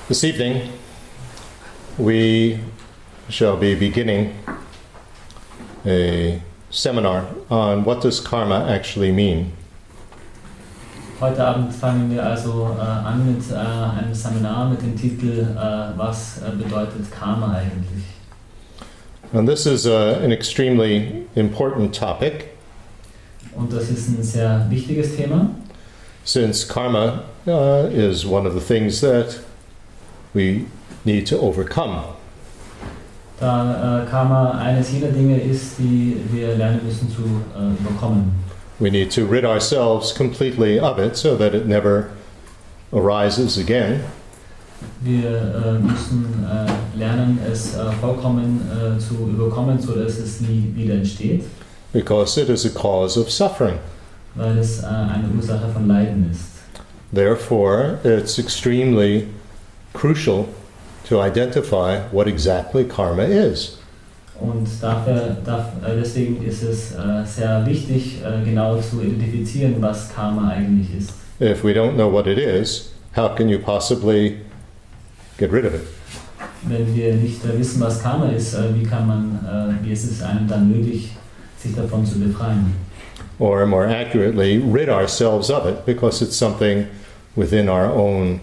This evening, we shall be beginning a seminar on what does karma actually mean. Heute Abend fangen wir also an mit einem Seminar mit dem Titel Was bedeutet Karma eigentlich? And this is an extremely important topic. Und das ist ein sehr wichtiges Thema. Since karma is one of the things that we need to overcome. Da Karma eines jener Dinge ist, die wir lernen müssen zu überkommen. We need to rid ourselves completely of it so that it never arises again. Wir müssen lernen, es vollkommen zu überkommen, sodass es nie wieder entsteht. Because it is a cause of suffering. Weil es eine Ursache von Leiden ist. Therefore, it's extremely crucial to identify what exactly karma is. Und deswegen ist es sehr wichtig, genau zu identifizieren, was Karma eigentlich ist. If we don't know what it is, how can you possibly get rid of it? Wenn wir nicht wissen, was Karma ist, wie ist es einem dann möglich, sich davon zu befreien? Or more accurately, rid ourselves of it, because it's something within our own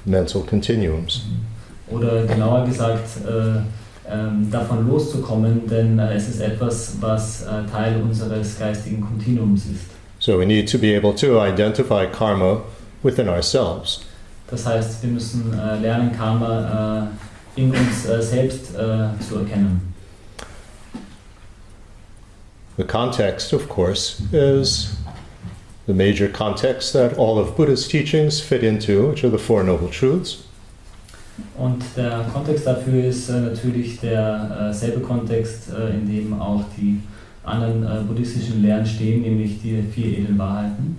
mental continuums. Oder genauer gesagt, davon loszukommen, denn es ist etwas, was Teil unseres geistigen Kontinuums ist. So we need to be able to identify karma within ourselves. Das heißt, wir müssen lernen, Karma in uns selbst zu erkennen. The context, of course, is the major context that all of Buddha's teachings fit into, which are the Four Noble Truths. Und der Kontext dafür ist natürlich derselbe Kontext, in dem auch die anderen buddhistischen Lehren stehen, nämlich die 4 edlen Wahrheiten.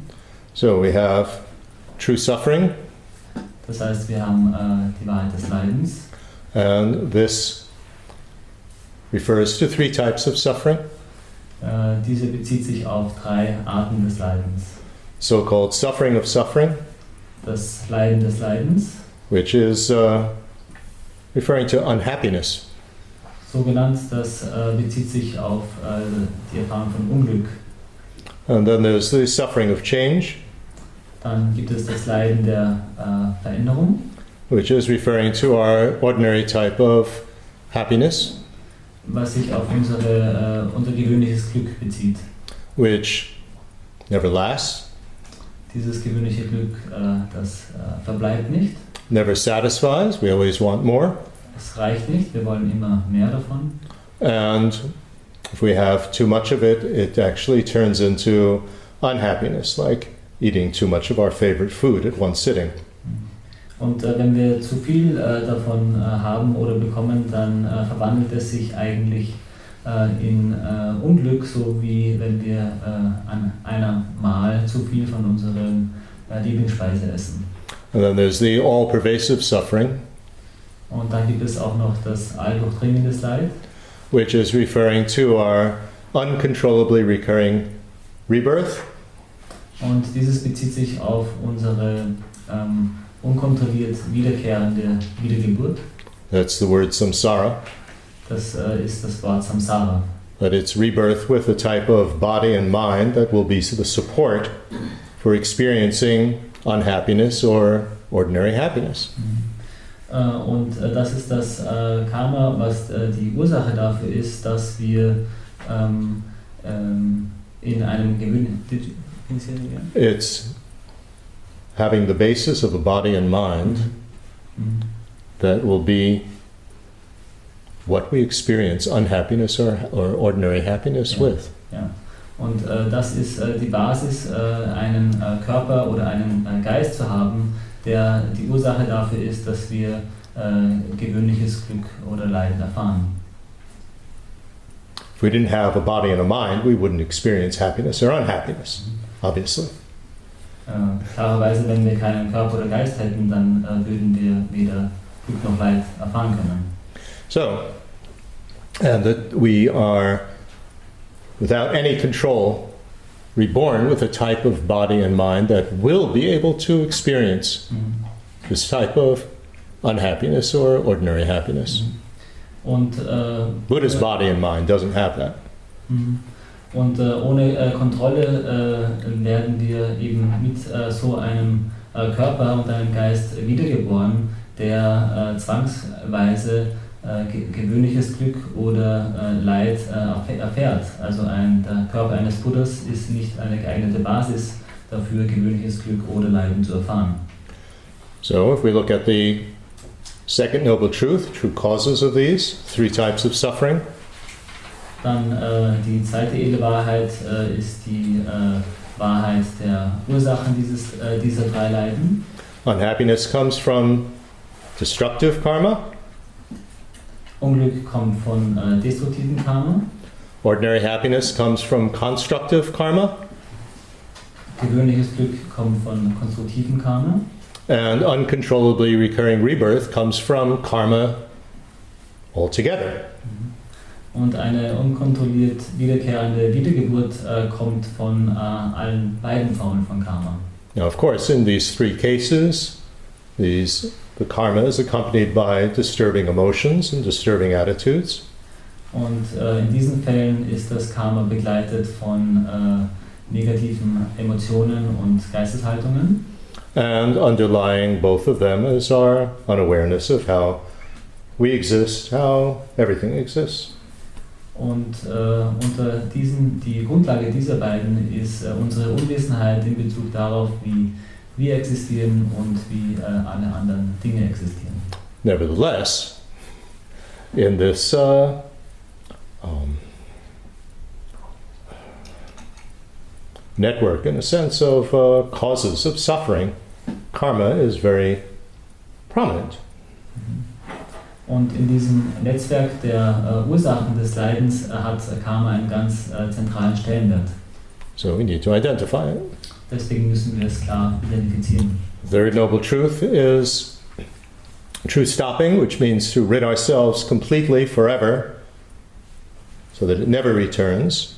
So we have true suffering. Das heißt, wir haben die Wahrheit des Leidens. And this refers to 3 types of suffering. Diese bezieht sich auf 3 Arten des Leidens. So-called suffering of suffering. Das Leiden des Leidens. Which is referring to unhappiness. So genannt, das bezieht sich auf die Erfahrung von Unglück. And then there's the suffering of change. Dann gibt es das Leiden der Veränderung. Which is referring to our ordinary type of happiness. Was sich auf unser gewöhnliches Glück bezieht. Which never lasts. Dieses gewöhnliche Glück, das verbleibt nicht. Never satisfies, we always want more. Es reicht nicht, wir wollen immer mehr davon. And if we have too much of it, it actually turns into unhappiness, like eating too much of our favorite food at one sitting. Und wenn wir zu viel davon haben oder bekommen, dann verwandelt es sich eigentlich in Unglück, so wie wenn wir an einem Mal zu viel von unseren Lieblingsspeise essen. And then there's the all-pervasive suffering. Und dann gibt es auch noch das alldurchdringendes Leid. Which is referring to our uncontrollably recurring rebirth. Und dieses bezieht sich auf unsere unkontrolliert wiederkehrende Wiedergeburt. That's the word samsara. Das ist das Wort Samsara. But it's rebirth with a type of body and mind that will be the support for experiencing unhappiness or ordinary happiness. Und das ist das Karma, was die Ursache dafür ist, dass wir in einem gewöhnlichen... It's having the basis of a body and mind that will be what we experience unhappiness or ordinary happiness with. Ja. Und das ist die Basis, einen Körper oder einen Geist zu haben, der die Ursache dafür ist, dass wir gewöhnliches Glück oder Leiden erfahren. If we didn't have a body and a mind, we wouldn't experience happiness or unhappiness, obviously. Klarerweise, wenn wir keinen Körper oder Geist hätten, dann würden wir weder Glück noch Leid erfahren können. So, and that we are, without any control, reborn with a type of body and mind that will be able to experience this type of unhappiness or ordinary happiness. Und Buddha's body and mind doesn't have that. Und ohne Kontrolle werden wir eben mit so einem Körper und einem Geist wiedergeboren, der zwangsweise gewöhnliches Glück oder Leid erfährt. Also der Körper eines Buddhas ist nicht eine geeignete Basis dafür, gewöhnliches Glück oder Leiden zu erfahren. So if we look at the second noble truth, true causes of these three types of suffering, dann die zweite edle Wahrheit ist die Wahrheit der Ursachen dieser drei Leiden. unhappiness comes from destructive karma. Unglück kommt von destruktivem Karma. Ordinary happiness comes from constructive karma. Gewöhnliches Glück kommt von konstruktivem Karma. And uncontrollably recurring rebirth comes from karma altogether. Und eine unkontrolliert wiederkehrende Wiedergeburt kommt von allen beiden Formen von Karma. Now, of course, in these three cases, the karma is accompanied by disturbing emotions and disturbing attitudes. Und in diesen Fällen ist das Karma begleitet von negativen Emotionen und Geisteshaltungen. And underlying both of them is our unawareness of how we exist, how everything exists. Und die Grundlage dieser beiden ist unsere Unwissenheit in Bezug darauf, wie wir existieren und wie alle anderen Dinge existieren. Nevertheless, in this network, in a sense, of causes of suffering, karma is very prominent. Und in diesem Netzwerk der Ursachen des Leidens hat Karma einen ganz zentralen Stellenwert. So we need to identify it. Deswegen müssen wir es klar identifizieren. Third noble truth is true stopping, which means to rid ourselves completely forever so that it never returns.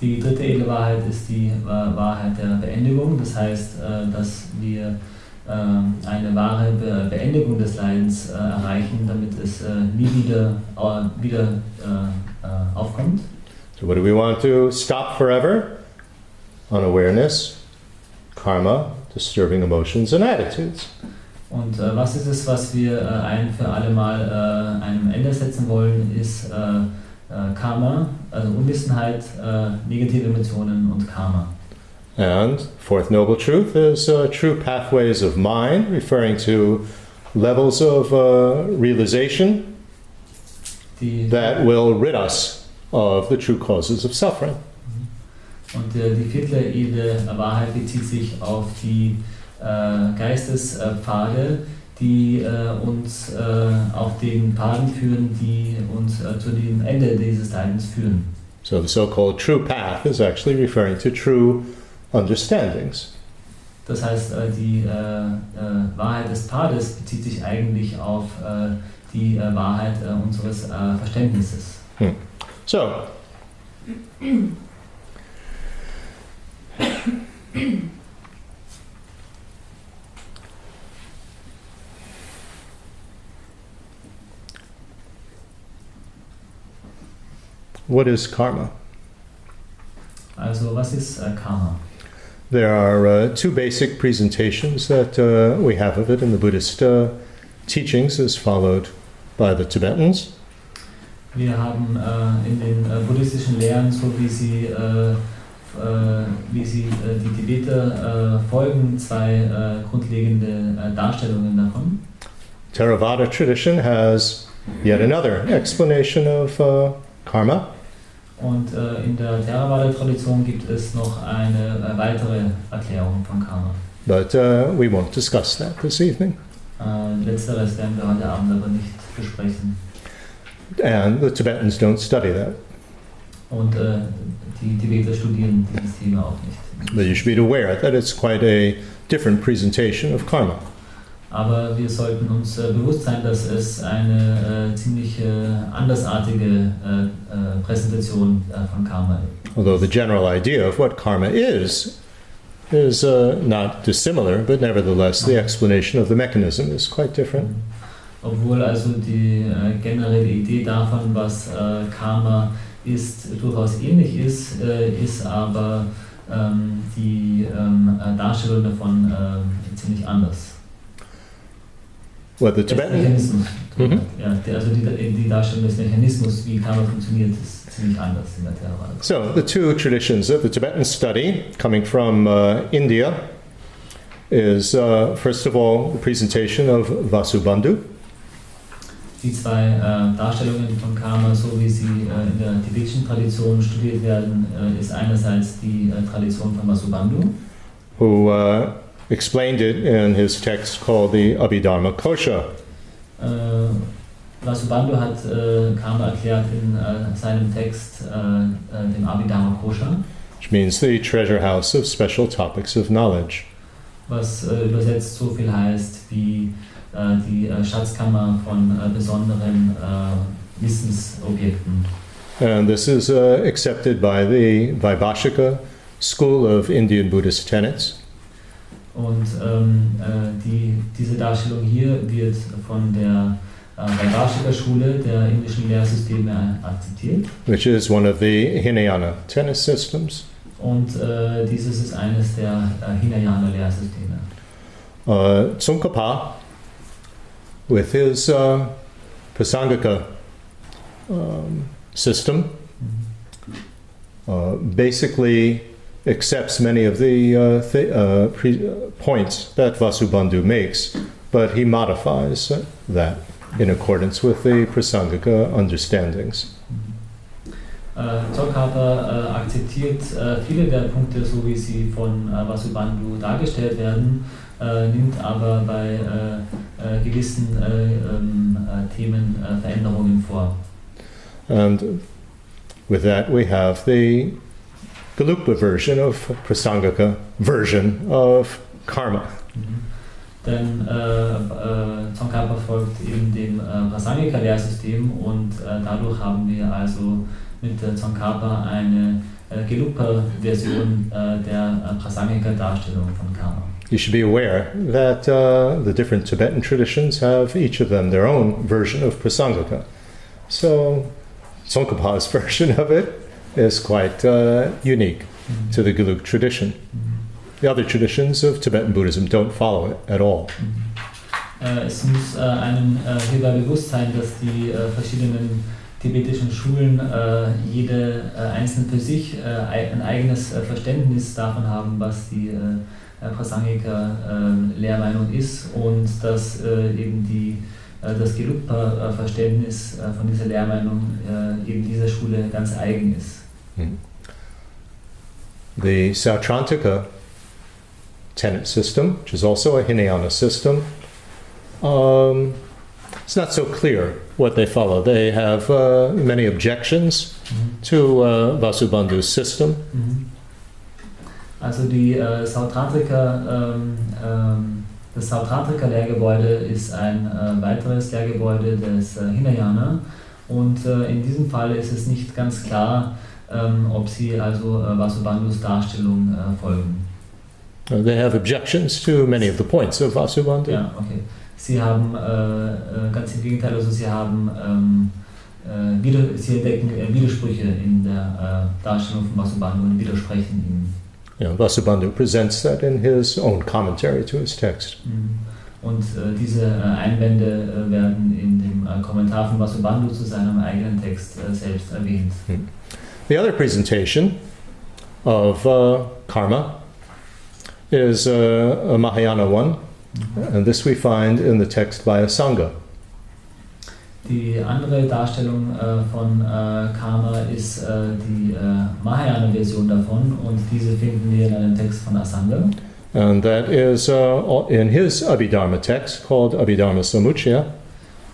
Die dritte edle Wahrheit ist die Wahrheit der Beendigung. Das heißt, dass wir eine wahre Beendigung des Leidens erreichen, damit es nie wieder aufkommt. So what do we want to stop forever? Unawareness, karma, disturbing emotions and attitudes. Und was ist es, was wir ein für alle Mal einem Ende setzen wollen, ist Karma, also Unwissenheit, negative Emotionen und Karma. And fourth noble truth is true pathways of mind, referring to levels of realization that will rid us of the true causes of suffering. Und die vierte edle Wahrheit bezieht sich auf die Geistespfade, die uns auf den Pfaden führen, die uns zu dem Ende dieses Leidens führen. So the so-called true path is actually referring to true understandings. Das heißt, die Wahrheit des Pfades bezieht sich eigentlich auf die Wahrheit unseres Verständnisses. So, what is karma? Also, was ist Karma? There are two basic presentations that we have of it in the Buddhist teachings, as followed by the Tibetans. Wir haben in den buddhistischen Lehren, so wie sie die Tibeter folgen, zwei grundlegende Darstellungen davon. Theravada tradition has yet another explanation of karma. Und in der Theravada-Tradition gibt es noch eine weitere Erklärung von Karma. But we won't discuss that this evening. Letzteres werden wir heute Abend aber nicht besprechen. And the Tibetans don't study that. Und die Tibeter studieren dieses Thema auch nicht. But you should be aware that it's quite a different presentation of karma. Aber wir sollten uns bewusst sein, dass es eine ziemlich andersartige Präsentation von Karma ist. Although the general idea of what karma is is not dissimilar, but nevertheless the explanation of the mechanism is quite different. Obwohl also die generelle Idee davon, was Karma ist, durchaus ähnlich ist, ist aber die Darstellung davon ziemlich anders. What the Tibetan... Ja, also die Darstellung des Mechanismus, wie Karma funktioniert, ist ziemlich anders in der Theravada. So, the two traditions of the Tibetan study, coming from India, is first of all the presentation of Vasubandhu. Die zwei Darstellungen von Karma, so wie sie in der tibetischen Tradition studiert werden, ist einerseits die Tradition von Vasubandhu, who explained it in his text called the Abhidharma Kosha. Vasubandhu hat Karma erklärt in seinem Text, dem Abhidharma Kosha, which means the treasure house of special topics of knowledge. Was übersetzt so viel heißt wie die Schatzkammer von besonderen Wissensobjekten. And this is accepted by the Vaibhashika school of Indian Buddhist tenets. Und diese Darstellung hier wird von der Vaibhashika Schule der indischen Lehrsysteme akzeptiert. Which is one of the Hinayana tenet systems. Und dieses ist eines der Hinayana Lehrsysteme. Tsongkhapa, with his Prasangika system, basically accepts many of the points that Vasubandhu makes, but he modifies that in accordance with the Prasangika understandings. Tsongkhapa akzeptiert viele der Punkte, so wie sie von Vasubandhu dargestellt werden, nimmt aber bei gewissen Themen Veränderungen vor. And with that we have the Gelug version of Prasangika version of karma. Denn Tsongkhapa folgt eben dem Prasangika-Lehrsystem und dadurch haben wir also mit Tsongkhapa eine Gelug-Version der Prasangika-Darstellung von Karma. You should be aware that the different Tibetan traditions have each of them their own version of Prasangika. So Tsongkhapa's version of it is quite unique to the Gelug tradition. The other traditions of Tibetan Buddhism don't follow it at all. Es muss einem hierbei bewusst sein, dass die verschiedenen tibetischen Schulen jede einzeln für sich ein eigenes Verständnis davon haben, was die Prasangika-Lehrmeinung ist und dass eben das Gelugpa-Verständnis von dieser Lehrmeinung eben dieser Schule ganz eigen ist. The Sautrantika tenet system, which is also a Hinayana system, it's not so clear what they follow. They have many objections to Vasubandhu's system. Also die das Sautrantika-Lehrgebäude ist ein weiteres Lehrgebäude des Hinayana und in diesem Fall ist es nicht ganz klar, ob sie also Vasubandhus Darstellung folgen. They have objections to many of the points of Vasubandhu. Ja, okay. Sie haben ganz im Gegenteil, also sie entdecken Widersprüche in der Darstellung von Vasubandhu und widersprechen ihm. Yeah, Vasubandhu presents that in his own commentary to his text. Und diese Einwände werden in dem Kommentar von Vasubandhu zu seinem eigenen Text selbst erwähnt. The other presentation of karma is a Mahayana one, and this we find in the text by Asanga. Die andere Darstellung von Karma ist die Mahayana-Version davon und diese finden wir in einem Text von Asanga. And that is in his Abhidharma text called Abhidharma Samuchaya.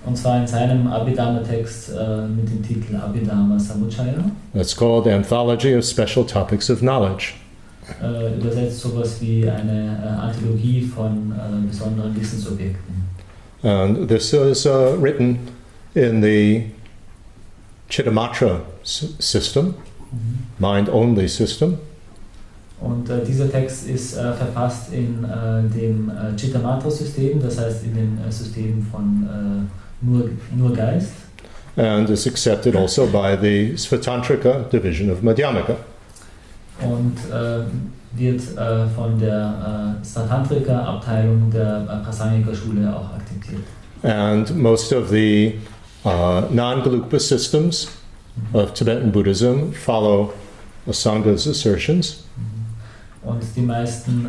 Und zwar in seinem Abhidharma-Text mit dem Titel Abhidharma Samuchaya. That's called Anthology of Special Topics of Knowledge. Übersetzt sowas wie eine Anthologie von besonderen Wissensobjekten. And this is written in the Chittamatra system, mind-only system. Und dieser Text ist verfasst in dem Chittamatra-System, das heißt in dem System von nur Geist. And is accepted also by the Svatantrika division of Madhyamaka. Und wird von der Svatantrika-Abteilung der Prasangika-Schule auch akzeptiert. And most of the non-Gelug systems of Tibetan Buddhism follow Asanga's assertions. Und die meisten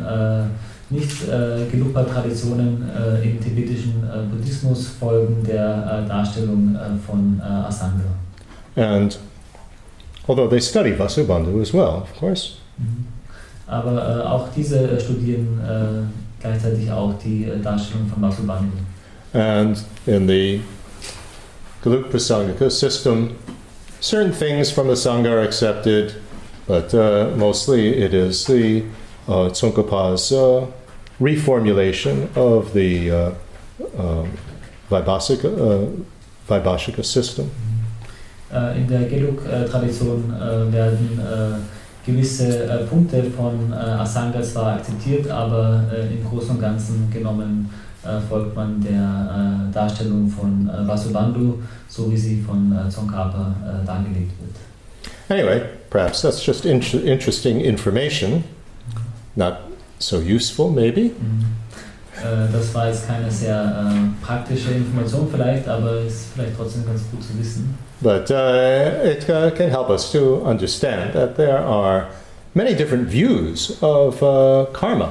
nicht-Gelugpa-Traditionen im tibetischen Buddhismus folgen der Darstellung von Asanga. And although they study Vasubandhu as well, of course. Aber auch diese studieren gleichzeitig auch die Darstellung von Vasubandhu. And in the Gelug Prasangika system, certain things from Asanga are accepted, but mostly it is the Tsongkhapa's reformulation of the Vaibhashika system. In der Gelug-Tradition werden gewisse Punkte von Asanga zwar akzeptiert, aber im Großen und Ganzen genommen folgt man der Darstellung von Vasubandhu, so wie sie von Tsongkhapa dargelegt wird. Anyway, perhaps that's just interesting information, not so useful maybe. Das war jetzt keine sehr praktische Information vielleicht, aber ist vielleicht trotzdem ganz gut zu wissen. But it can help us to understand that there are many different views of karma.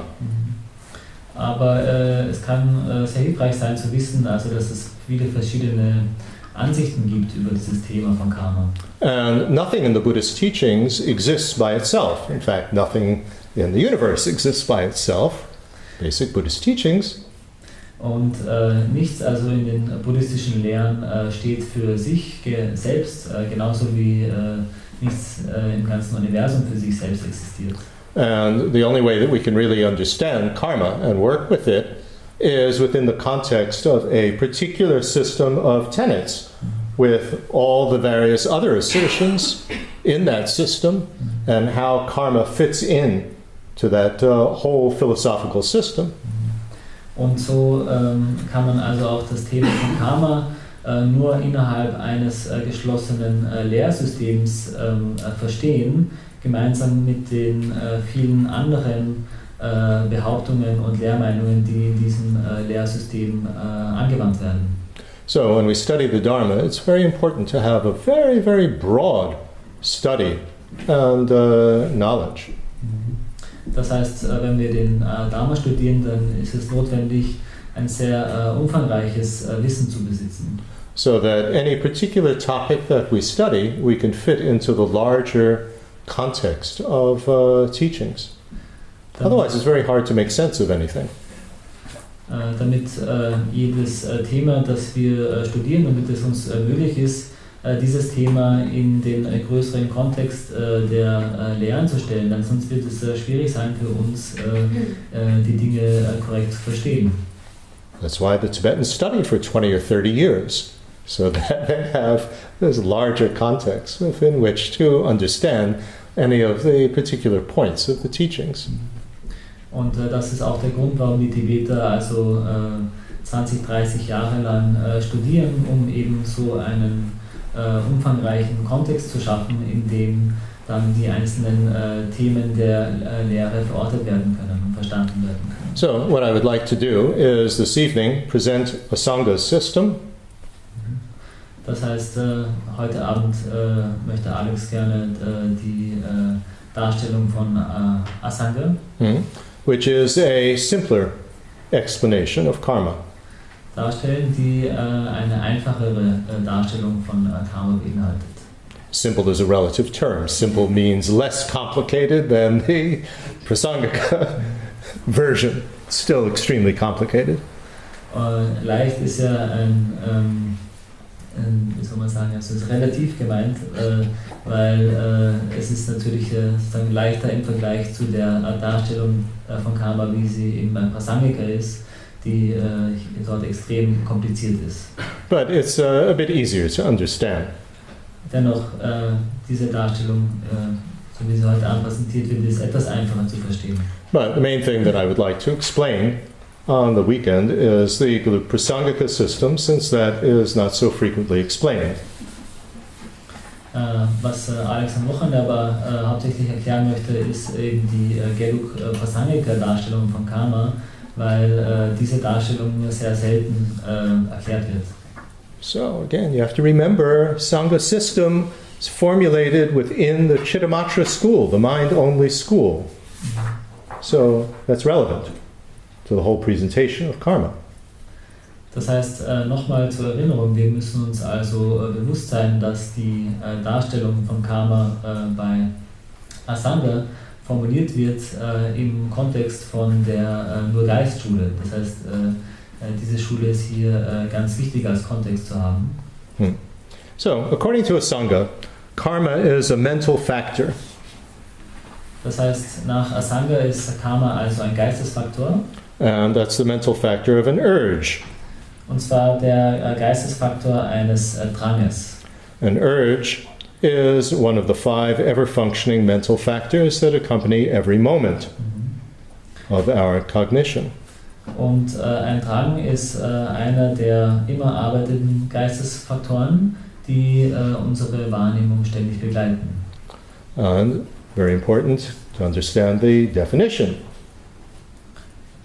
Aber es kann sehr hilfreich sein zu wissen, also dass es viele verschiedene Ansichten gibt über dieses Thema von Karma. And nothing in the Buddhist teachings exists by itself. In fact, nothing in the universe exists by itself. Basic Buddhist teachings. Und nichts also in den buddhistischen Lehren steht für sich selbst, genauso wie nichts im ganzen Universum für sich selbst existiert. And the only way that we can really understand karma and work with it is within the context of a particular system of tenets with all the various other assertions in that system and how karma fits in to that whole philosophical system. Und so kann man also auch das Thema von Karma nur innerhalb eines geschlossenen Lehrsystems verstehen, gemeinsam mit den vielen anderen Behauptungen und Lehrmeinungen, die in diesem Lehrsystem angewandt werden. So when we study the Dharma, it's very important to have a very, very broad study and knowledge. Das heißt, wenn wir den Dharma studieren, dann ist es notwendig, ein sehr umfangreiches Wissen zu besitzen. So that any particular topic that we study, we can fit into the larger context of teachings. Otherwise, it's very hard to make sense of anything. Damit jedes Thema, das wir studieren, damit es uns möglich ist, dieses Thema in den größeren Kontext der Lehren zu stellen, dann sonst wird es schwierig sein für uns, die Dinge korrekt zu verstehen. That's why the Tibetans study for 20 or 30 years, so that they have this larger context within which to understand any of the particular points of the teachings. Und das ist auch der Grund, warum die Tibeter also 20, 30 Jahre lang studieren, um eben so einen umfangreichen Kontext zu schaffen, in dem dann die einzelnen Themen der Lehre verortet werden können und verstanden werden können. So what I would like to do is this evening present Asanga's system. Das heißt, heute Abend möchte Alex gerne die Darstellung von Asanga, which is a simpler explanation of karma. darstellen, die eine einfachere Darstellung von Karma beinhaltet. Simple is a relative term. Simple means less complicated than the Prasangika version. It's still extremely complicated. Leicht ist ja wie soll man sagen, also es ist relativ gemeint, weil es ist natürlich sozusagen leichter im Vergleich zu der Darstellung von Karma, wie sie im Prasangika ist, die dort extrem kompliziert ist. But it's a bit easier to understand. Dennoch, diese Darstellung so wie sie heute Abend präsentiert wird, ist etwas einfacher zu verstehen. But the main thing that I would like to explain on the weekend is the Gelug Prasangika system, since that is not so frequently explained. Was Alex am Wochenende aber hauptsächlich erklären möchte, ist eben die Gelug Prasangika Darstellung von Karma, weil diese Darstellung nur sehr selten erklärt wird. So again, you have to remember, Sangha system is formulated within the Chittamatra school, the mind-only school. So that's relevant to the whole presentation of karma. Das heißt, nochmal zur Erinnerung, wir müssen uns also bewusst sein, dass die Darstellung von Karma bei Asanga formuliert wird im Kontext von der Nur-Geist-Schule. Das heißt, diese Schule ist hier ganz wichtig als Kontext zu haben. So, according to Asanga, karma is a mental factor. Das heißt, nach Asanga ist Karma also ein Geistesfaktor. And that's the mental factor of an urge. Und zwar der Geistesfaktor eines Dranges. An urge is one of the 5 ever-functioning mental factors that accompany every moment of our cognition. Und ein Drang ist einer der immer arbeitenden Geistesfaktoren, die unsere Wahrnehmung ständig begleiten. And very important to understand the definition.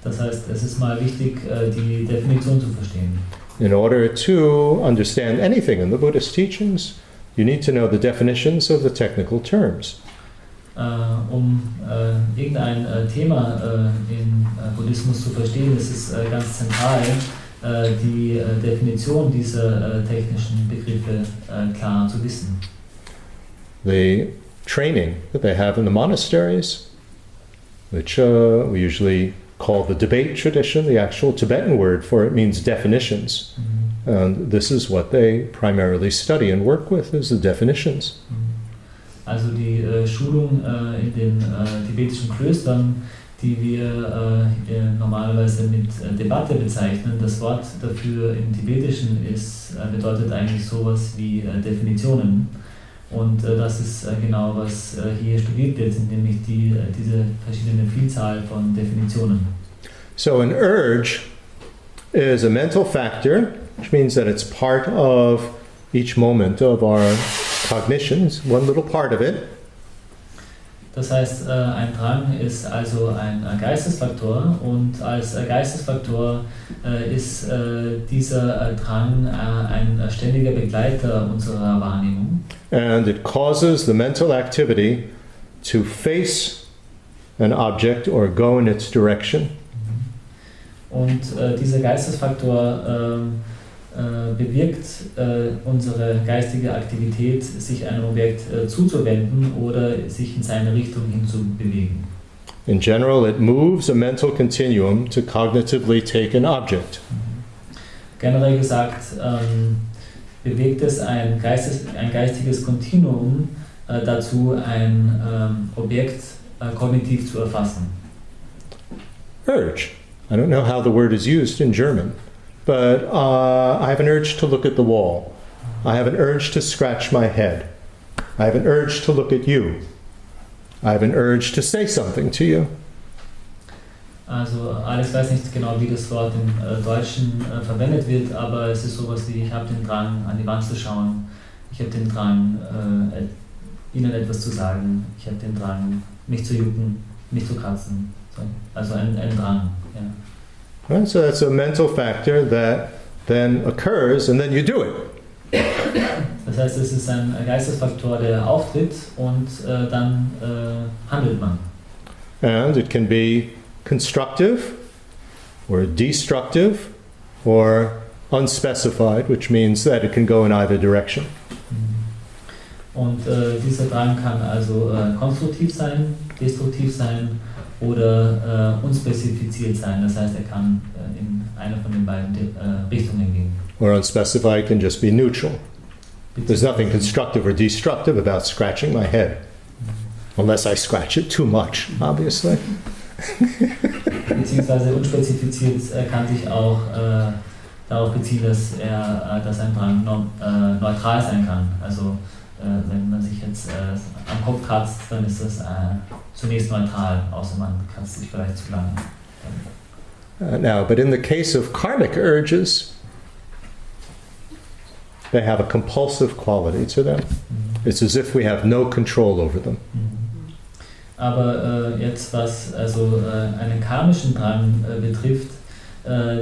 Das heißt, es ist mal wichtig, die Definition zu verstehen. In order to understand anything in the Buddhist teachings, you need to know the definitions of the technical terms. Irgendein Thema im Buddhismus zu verstehen, ist es ganz zentral, die Definition dieser technischen Begriffe klar zu wissen. The training that they have in the monasteries, which we usually call the debate tradition, the actual Tibetan word for it means definitions. And this is what they primarily study and work with, is the definitions. Also die Schulung in den tibetischen Klöstern, die wir normalerweise mit Debatte bezeichnen, das Wort dafür im Tibetischen bedeutet eigentlich sowas wie Definitionen. Und das ist genau, was hier studiert wird, sind nämlich diese verschiedene Vielzahl von Definitionen. So an urge is a mental factor, which means that it's part of each moment of our cognitions, one little part of it. Das heißt, ein Drang ist also ein Geistesfaktor, und als Geistesfaktor ist dieser Drang ein ständiger Begleiter unserer Wahrnehmung. And it causes the mental activity to face an object or go in its direction. Und dieser Geistesfaktor bewirkt unsere geistige Aktivität, sich einem Objekt zuzuwenden oder sich in seine Richtung hin zu bewegen. In general, it moves a mental continuum to cognitively take an object. Generell gesagt, bewegt es ein geistiges Kontinuum dazu, ein Objekt kognitiv zu erfassen. Urge. I don't know how the word is used in German, but I have an urge to look at the wall. I have an urge to scratch my head. I have an urge to look at you. I have an urge to say something to you. Also Alex weiß nicht genau, wie das Wort im Deutschen verwendet wird, aber es ist sowas wie: ich habe den Drang, an die Wand zu schauen. Ich habe den Drang, Ihnen etwas zu sagen. Ich habe den Drang, mich zu jucken, mich zu kratzen. Also ein Drang. Ja. Right, so that's a mental factor that then occurs and then you do it. Das heißt, es ist ein Geistesfaktor, der auftritt, und dann handelt man. And it can be constructive or destructive or unspecified, which means that it can go in either direction. Und dieser Drang kann also konstruktiv sein, destruktiv sein oder unspezifiziert sein. Das heißt, er kann in eine von den beiden Richtungen gehen. Or unspecified can just be neutral. There's nothing constructive or destructive about scratching my head. Unless I scratch it too much, obviously. Beziehungsweise unspezifiziert kann sich auch darauf beziehen, dass ein Drang neutral sein kann. Also wenn man sich jetzt am Kopf kratzt, dann ist das zunächst neutral, außer man kratzt sich vielleicht zu lange. Now, but in the case of karmic urges, they have a compulsive quality to them. It's as if we have no control over them. Aber jetzt was also einen karmischen Drang betrifft,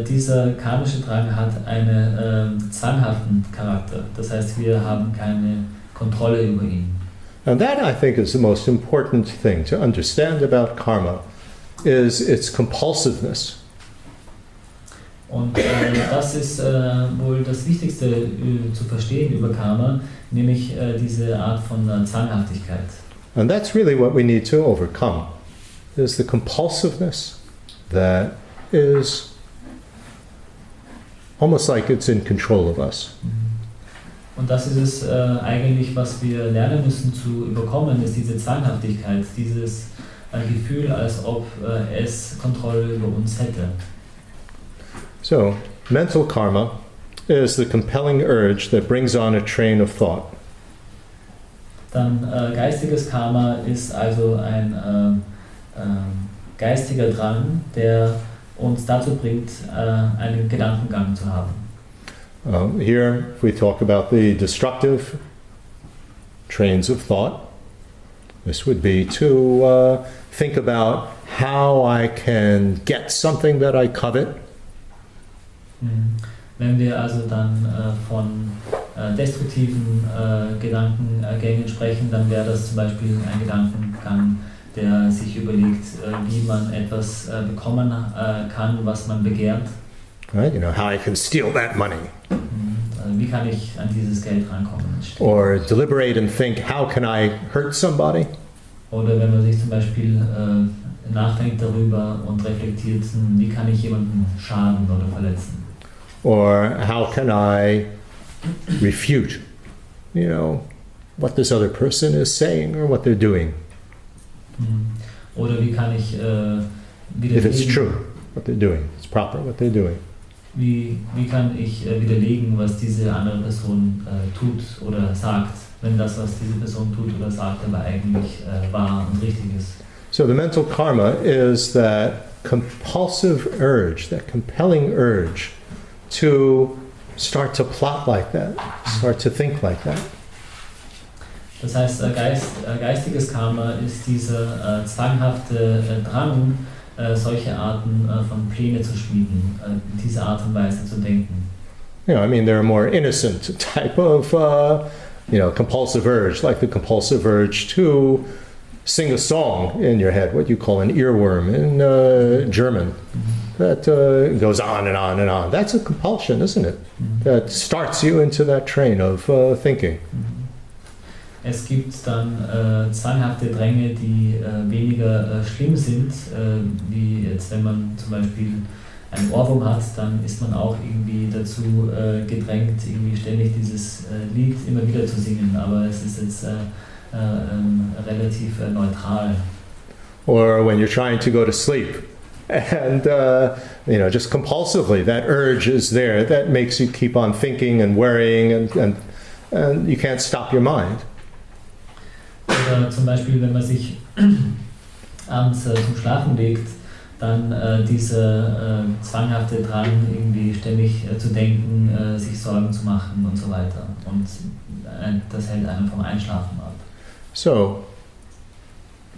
dieser karmische Drang hat einen zwanghaften Charakter. Das heißt, wir haben keine Kontrolle über ihn. And that, I think, is the most important thing to understand about karma, is its compulsiveness. Und das ist wohl das Wichtigste zu verstehen über Karma, nämlich diese Art von Zwanghaftigkeit. And that's really what we need to overcome, is the compulsiveness that is almost like it's in control of us. Und das ist es eigentlich, was wir lernen müssen zu überkommen, ist diese Zwanghaftigkeit, dieses Gefühl, als ob es Kontrolle über uns hätte. So, mental karma is the compelling urge that brings on a train of thought. Dann geistiges Karma ist also ein geistiger Drang, der uns dazu bringt, einen Gedankengang zu haben. Here we talk about the destructive trains of thought. This would be to think about how I can get something that I covet. Wenn wir also dann von destruktiven Gedankengängen sprechen, dann wäre das zum Beispiel ein Gedankengang, der sich überlegt, wie man etwas bekommen kann, was man begehrt. Right? You know, how I can steal that money. Wie kann ich an dieses Geld rankommen? Or deliberate and think, how can I hurt somebody? Oder wenn man sich zum Beispiel nachdenkt darüber und reflektiert, wie kann ich jemanden schaden oder verletzen? Or how can I refute, you know, what this other person is saying or what they're doing? Oder wie kann ich widerlegen? If it's true, what they're doing, it's proper what they're doing. Wie kann ich widerlegen, was diese andere Person tut oder sagt, wenn das, was diese Person tut oder sagt, aber eigentlich wahr und richtig ist? So the mental karma is that compulsive urge, that compelling urge to start to plot like that, start to think like that. Das heißt, geistiges Karma ist dieser zwanghafte Drang, solche Arten von Pläne zu schmieden, diese Art und Weise zu denken. You know, I mean, there are more innocent type of, compulsive urge, like the compulsive urge to sing a song in your head, what you call an earworm in German. That goes on and on and on. That's a compulsion, isn't it? That starts you into that train of thinking. Es gibt dann zwanghafte Dränge, die weniger schlimm sind, wie jetzt, wenn man zum Beispiel einen Ohrwurm hat, dann ist man auch irgendwie dazu gedrängt, irgendwie ständig dieses Lied immer wieder zu singen, aber es ist jetzt relativ neutral. Or when you're trying to go to sleep. And, just compulsively, that urge is there. That makes you keep on thinking and worrying, and you can't stop your mind. Oder zum Beispiel, wenn man sich abends zum Schlafen legt, dann dieser zwanghafte Drang, irgendwie ständig zu denken, sich Sorgen zu machen und so weiter. Und das hält einen vom Einschlafen ab. So,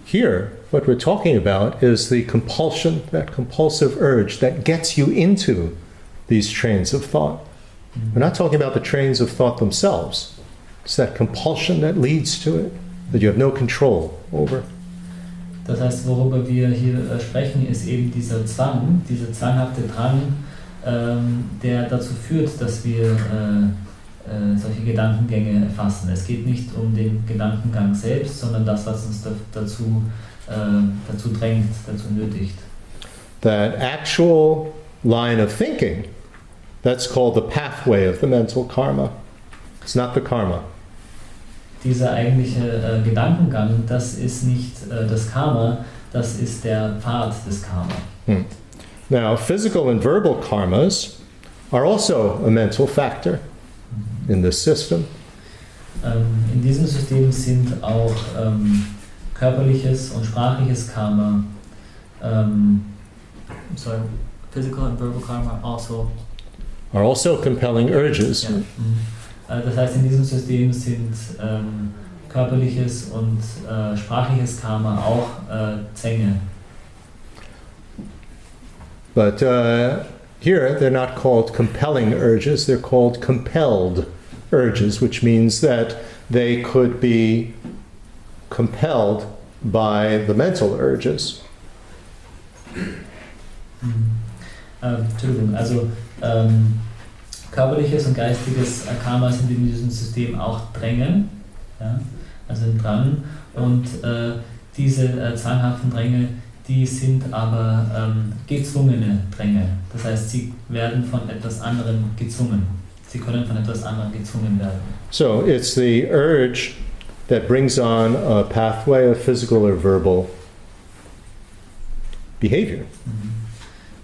here, what we're talking about is the compulsion, that compulsive urge that gets you into these trains of thought. We're not talking about the trains of thought themselves. It's that compulsion that leads to it, that you have no control over. Das heißt, worüber wir hier sprechen, ist eben dieser Zwang, dieser zwanghafte Drang, der dazu führt, dass wir solche Gedankengänge erfassen. Es geht nicht um den Gedankengang selbst, sondern das, was uns dazu drängt, dazu nötigt. That actual line of thinking, that's called the pathway of the mental karma. It's not the karma. Dieser eigentliche Gedankengang, das ist nicht das Karma, das ist der Pfad des Karma. Now, physical and verbal karmas are also a mental factor in this system. In diesem System sind auch körperliches und sprachliches Karma, physical and verbal karma are also compelling urges. Ja. Das heißt, in diesem System sind körperliches und sprachliches Karma auch Zwänge. But here they're not called compelling urges, they're called compelled urges, which means that they could be compelled by the mental urges. Entschuldigung, also körperliches und geistiges Karma sind in diesem System auch Dränge, ja? Also ein Drang, und diese zwanghaften Dränge, die sind aber gezwungene Dränge. Das heißt, sie werden von etwas anderem gezwungen. Sie können von etwas anderem gezwungen werden. So it's the urge that brings on a pathway of physical or verbal behavior.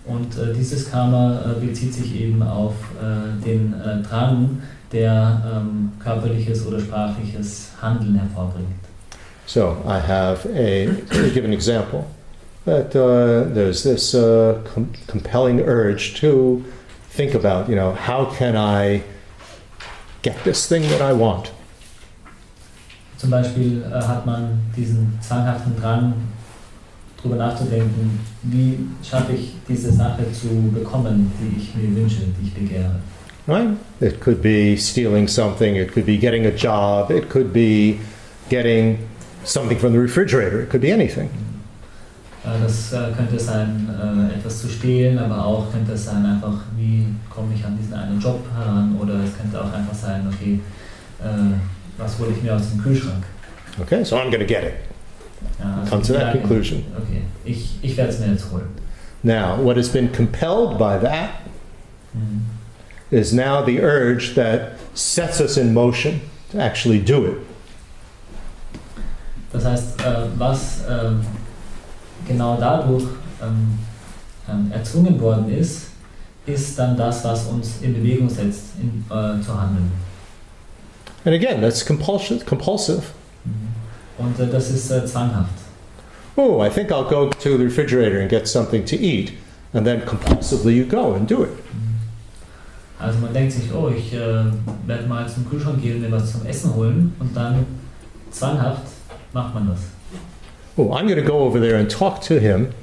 Und dieses Karma bezieht sich eben auf den Drang, der körperliches oder sprachliches Handeln hervorbringt. So I have to give an example, that there's this compelling urge to think about, how can I get this thing that I want? Zum Beispiel hat man diesen zwanghaften Drang, darüber nachzudenken, wie schaffe ich diese Sache zu bekommen, die ich mir wünsche, die ich begehre. Right? It could be stealing something, it could be getting a job, it could be getting something from the refrigerator, it could be anything. Das könnte sein, etwas zu stehlen, aber auch könnte es sein, einfach, wie komme ich an diesen einen Job heran, oder es könnte auch einfach sein, okay, was hole ich mir aus dem Kühlschrank? Okay, so I'm going to get it. Ja, also Come to that conclusion. Okay, ich werde es mir jetzt holen. Now, what has been compelled by that is now the urge that sets us in motion to actually do it. Das heißt, was genau dadurch erzwungen worden ist, ist dann das, was uns in Bewegung setzt, zu handeln. And again, that's compulsive. Und das ist zwanghaft. Oh, I think I'll go to the refrigerator and get something to eat. And then compulsively you go and do it. Also man denkt sich, oh, ich werde mal zum Kühlschrank gehen und mir was zum Essen holen, und dann zwanghaft macht man das. Oh, I'm going to go over there and talk to him,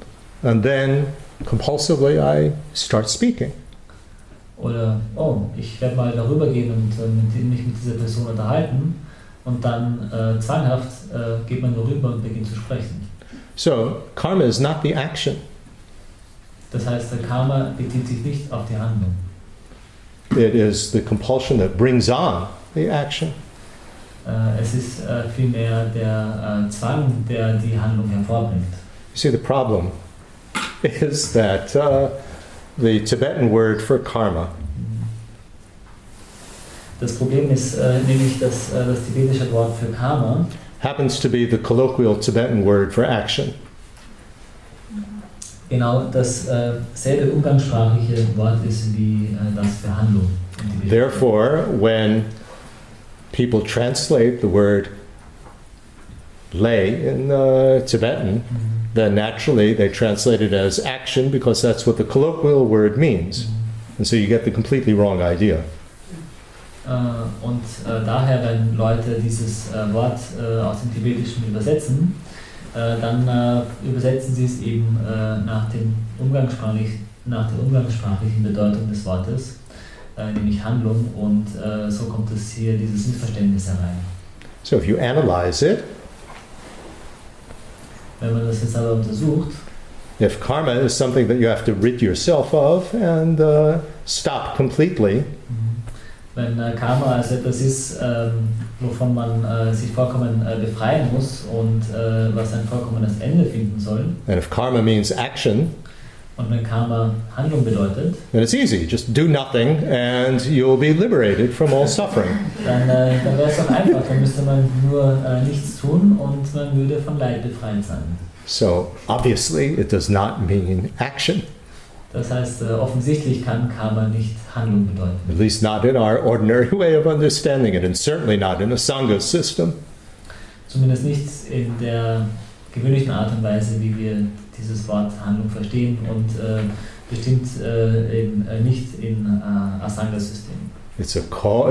and then compulsively I start speaking. Oder, oh, ich werde mal darüber gehen und mich mit dieser Person unterhalten, und dann zwanghaft geht man darüber und beginnt zu sprechen. So, karma is not the action. Das heißt, der Karma bezieht sich nicht auf die Handlung. It is the compulsion that brings on the action. Es ist vielmehr der Zwang, der die Handlung hervorbringt. You see, the problem is that the Tibetan word for karma Das Problem ist nämlich, dass das tibetische Wort für Karma happens to be the colloquial Tibetan word for action. genau dasselbe umgangssprachliche Wort ist wie das für Handlung. Therefore, when people translate the word lay in Tibetan, then naturally they translate it as action because that's what the colloquial word means. And so you get the completely wrong idea. Und daher, wenn Leute dieses Wort aus dem Tibetischen übersetzen, dann übersetzen sie es eben nach der umgangssprachlichen Bedeutung des Wortes, nämlich Handlung, und so kommt es hier dieses Missverständnis herein. So if you analyze it, wenn man das jetzt aber untersucht, if karma is something that you have to rid yourself of and stop completely, wenn Karma also etwas ist, wovon man sich vollkommen befreien muss und was ein vollkommenes Ende finden soll, and if karma means action, und wenn Karma Handlung bedeutet, then it's easy. Just do nothing and you'll be liberated from all suffering. dann wäre es doch einfach. Dann müsste man nur nichts tun und man würde von Leid befreit sein. So obviously it does not mean action. Das heißt, offensichtlich kann Karma nicht Handlung bedeuten. At least not in our ordinary way of understanding it, and certainly not in Asanga system. Zumindest nicht in der gewöhnlichen Art und Weise, wie wir dieses Wort Handlung verstehen und bestimmt nicht in Asanga-System. It's a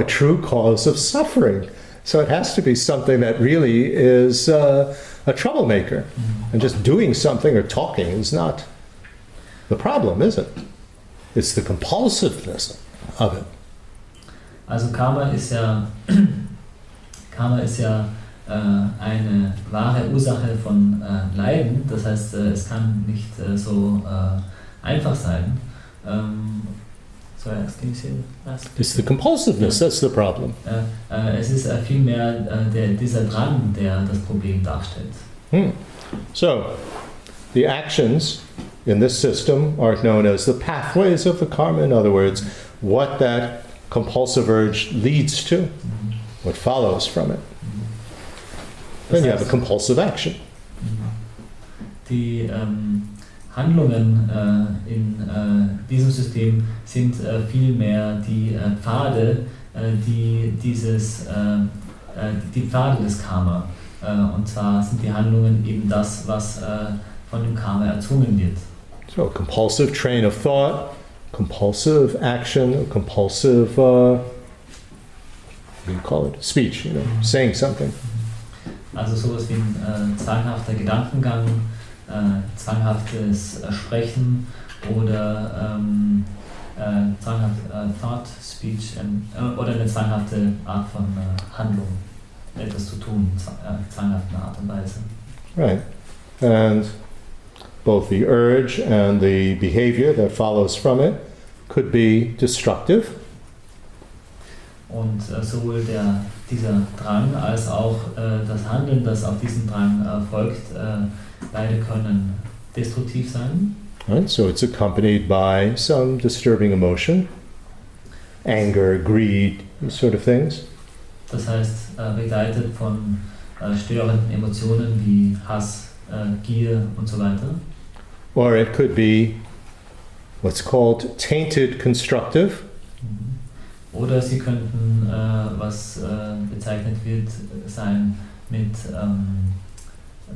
true cause of suffering. So it has to be something that really is a troublemaker. And just doing something or talking is not the problem, is it? It's the compulsiveness of it. Also Karma ist ja eine wahre Ursache von Leiden. Das heißt, es kann nicht so einfach sein. Sorry, can you say that? It's the compulsiveness, that's the problem. Es ist vielmehr dieser Drang, der das Problem darstellt. So, the actions in this system are known as the pathways of the karma. In other words, what that compulsive urge leads to, what follows from it. Then you have a compulsive action. Die Handlungen in diesem System sind vielmehr die Pfade, die Pfade des Karma. Und zwar sind die Handlungen eben das, was von dem Karma erzwungen wird. So, a compulsive train of thought, compulsive action, a compulsive, what do you call it? Speech, saying something. Also sowas wie ein zwanghafter Gedankengang, zwanghaftes Sprechen oder Thought, Speech oder eine zwanghafte Art von Handlung, etwas zu tun, zwanghafte Art und Weise. Right. And both the urge and the behavior that follows from it could be destructive. Und sowohl dieser Drang als auch das Handeln, das auf diesen Drang folgt, beide können destruktiv sein. Right? So it's accompanied by some disturbing emotion, anger, greed, these sort of things. Das heißt, begleitet von störenden Emotionen wie Hass, Gier und so weiter. Or it could be what's called tainted constructive. Oder sie könnten, was bezeichnet wird, sein mit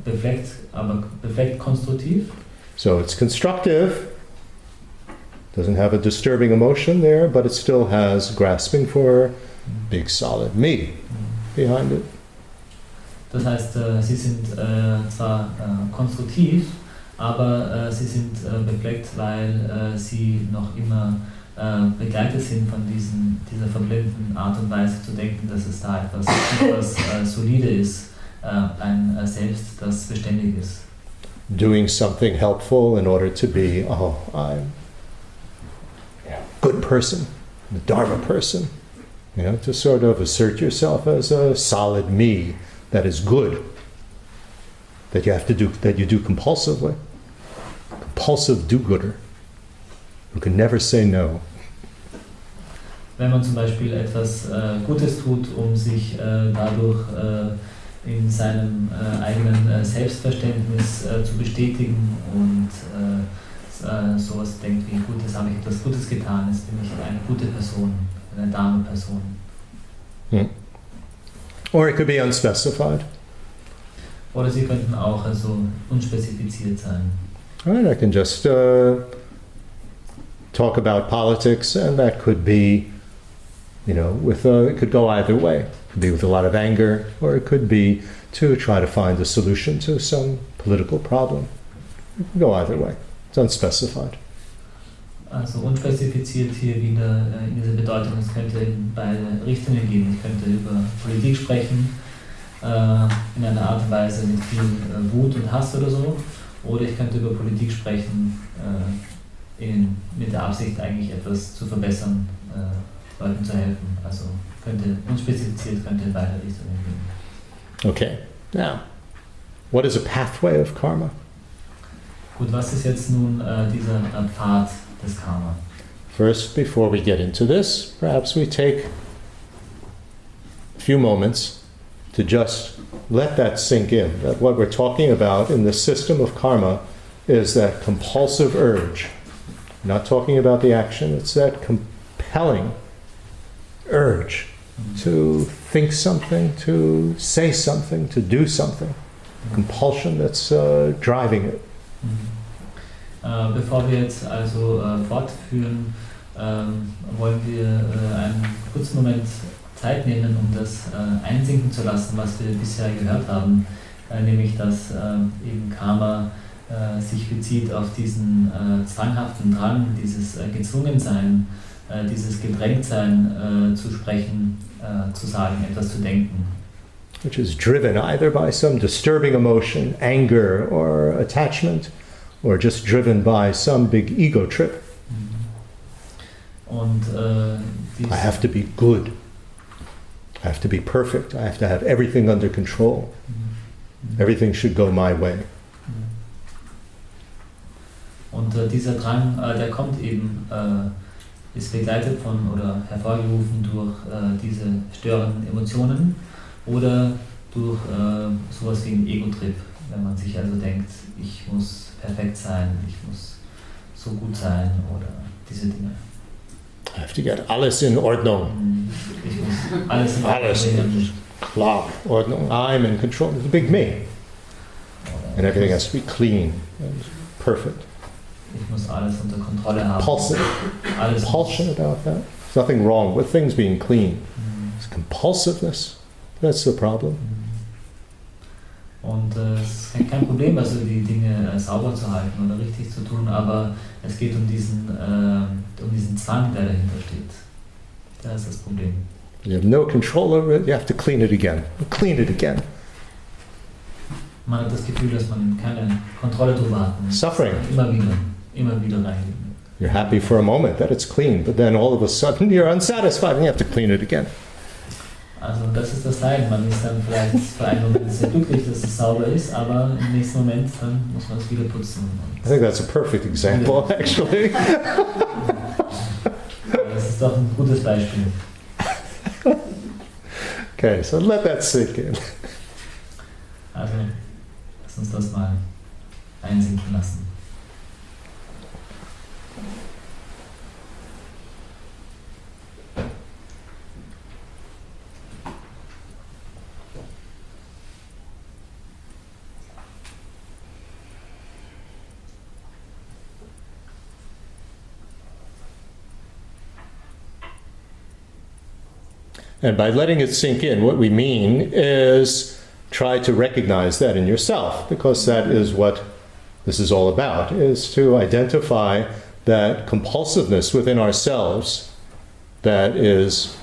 befleckt konstruktiv. So it's constructive, doesn't have a disturbing emotion there, but it still has grasping for big solid me behind it. Das heißt, sie sind zwar konstruktiv, aber sie sind befleckt, weil sie noch immer begleitet sind von dieser verblendeten Art und Weise zu denken, dass es da etwas solide ist, ein Selbst, das beständig ist. Doing something helpful in order to be, I'm a good person, a Dharma person. To sort of assert yourself as a solid me that is good, that you do compulsively. Compulsive do-gooder who can never say no. Wenn man zum Beispiel etwas Gutes tut, um sich dadurch in seinem eigenen Selbstverständnis zu bestätigen und sowas denkt wie, gut, jetzt habe ich etwas Gutes getan, jetzt bin ich eine gute Person, eine Dharma-Person. Or it could be unspecified. Oder sie könnten auch unspezifiziert sein. Right, I can just talk about politics, and that could be, it could go either way. It could be with a lot of anger, or it could be to try to find a solution to some political problem. It can go either way. It's unspecified. Also unspezifiziert hier wieder in dieser Bedeutung, es könnte in beide Richtungen gehen. Ich könnte über Politik sprechen, in einer Art und Weise mit viel Wut und Hass oder so. Oder ich könnte über Politik sprechen, mit der Absicht eigentlich etwas zu verbessern, Leuten zu helfen. Also unspezifiziert könnte in beide Richtungen gehen. Okay, now, what is a pathway of karma? Gut, was ist jetzt nun dieser Pfad des Karma? First, before we get into this, perhaps we take a few moments to just let that sink in, that what we're talking about in the system of karma is that compulsive urge Not talking about the action, it's that compelling urge to think something, to say something, to do something. Compulsion that's driving it. Bevor wir jetzt also fortführen, wollen wir einen kurzen Moment Zeit nehmen, um das einsinken zu lassen, was wir bisher gehört haben, nämlich dass eben Karma sich bezieht auf diesen zwanghaften Drang, dieses Gezwungensein, dieses Gedrängtsein zu sprechen, zu sagen, etwas zu denken. Which is driven either by some disturbing emotion, anger or attachment, or just driven by some big ego trip. Und I have to be good. I have to be perfect. I have to have everything under control. Everything should go my way. Und dieser Drang, der kommt eben, ist begleitet von oder hervorgerufen durch diese störenden Emotionen oder durch sowas wie einen Ego-Trip, wenn man sich also denkt, ich muss perfekt sein, ich muss so gut sein oder diese Dinge. I have to get alles in Ordnung. Ich muss alles in Ordnung Alles bringen. klar, Ordnung. I'm in control. It's a big me. And everything has to be clean and perfect. Ich muss alles unter Kontrolle haben. Compulsion about that. There's nothing wrong with things being clean. It's compulsiveness. That's the problem. Und es ist kein Problem, also die Dinge sauber zu halten oder richtig zu tun, aber es geht um diesen Zwang, der dahinter steht. Das ist das Problem. You have no control over it, you have to clean it again. Clean it again. Man hat das Gefühl, dass man keine Kontrolle drüber hat. Suffering. Immer wieder reingeben. You're happy for a moment that it's clean, but then all of a sudden you're unsatisfied and you have to clean it again. Also das ist das Leiden. Man ist dann vielleicht für einen Moment sehr glücklich, dass es sauber ist, aber im nächsten Moment dann muss man es wieder putzen. I think that's a perfect example, actually. Das ist doch ein gutes Beispiel. Okay, so let that sink in. Also lass uns das mal einsinken lassen. And by letting it sink in, what we mean is try to recognize that in yourself, because that is what this is all about, is to identify that compulsiveness within ourselves that is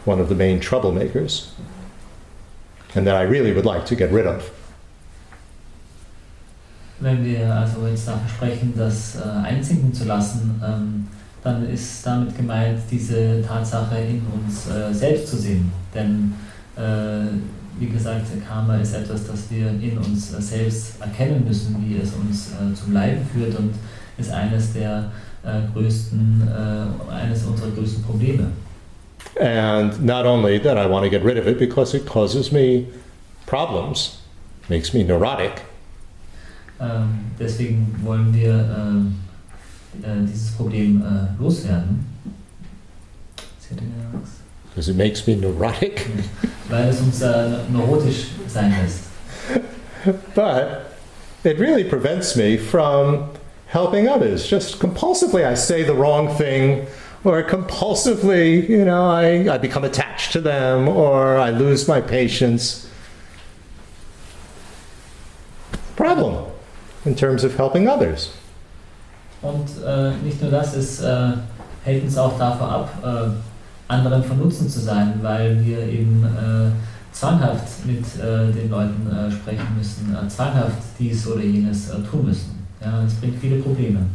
one of the main troublemakers, and that I really would like to get rid of. Wenn wir also jetzt davon sprechen, das einsinken zu lassen, dann ist damit gemeint, diese Tatsache in uns selbst zu sehen. Denn, wie gesagt, Karma ist etwas, das wir in uns selbst erkennen müssen, wie es uns zum Leiden führt und ist eines unserer größten Probleme. And not only that I want to get rid of it because it causes me problems, makes me neurotic. Deswegen wollen wir dieses Problem loswerden. Because it makes me neurotic. Weil es uns neurotisch sein lässt. But it really prevents me from helping others. Just compulsively I say the wrong thing, or compulsively, I become attached to them, or I lose my patience. Problem in terms of helping others. Und nicht nur das, es hält uns auch davor ab, anderen von Nutzen zu sein, weil wir eben zwanghaft mit den Leuten sprechen müssen, zwanghaft dies oder jenes tun müssen. Ja, das bringt viele Probleme.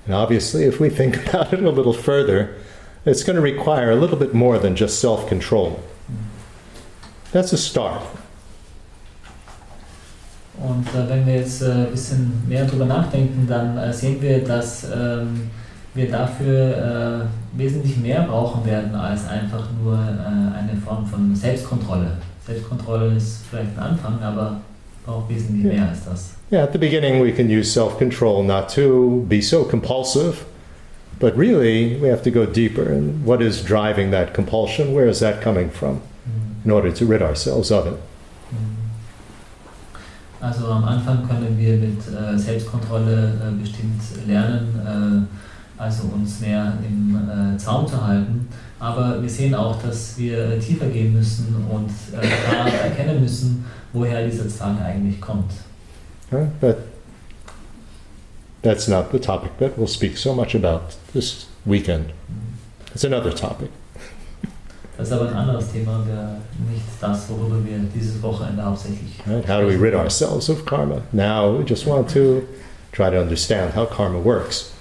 And obviously, if we think about it a little further, it's going to require a little bit more than just self-control. That's a start. Und wenn wir jetzt ein bisschen mehr drüber nachdenken, dann sehen wir, dass wir dafür wesentlich mehr brauchen werden als einfach nur eine Form von Selbstkontrolle. Selbstkontrolle ist vielleicht ein Anfang, aber braucht wesentlich mehr als das. Yeah, at the beginning we can use self-control not to be so compulsive, but really we have to go deeper. And what is driving that compulsion? Where is that coming from? In order to rid ourselves of it. Also am Anfang können wir mit Selbstkontrolle bestimmt lernen, also uns mehr im Zaum zu halten. Aber wir sehen auch, dass wir tiefer gehen müssen und klar erkennen müssen, woher dieser Zwang eigentlich kommt. But that's not the topic that we'll speak so much about this weekend. It's another topic. Das ist aber ein anderes Thema, nicht das, worüber wir dieses Wochenende hauptsächlich Right? How do we rid ourselves of karma? Now we just want to try to understand how karma works.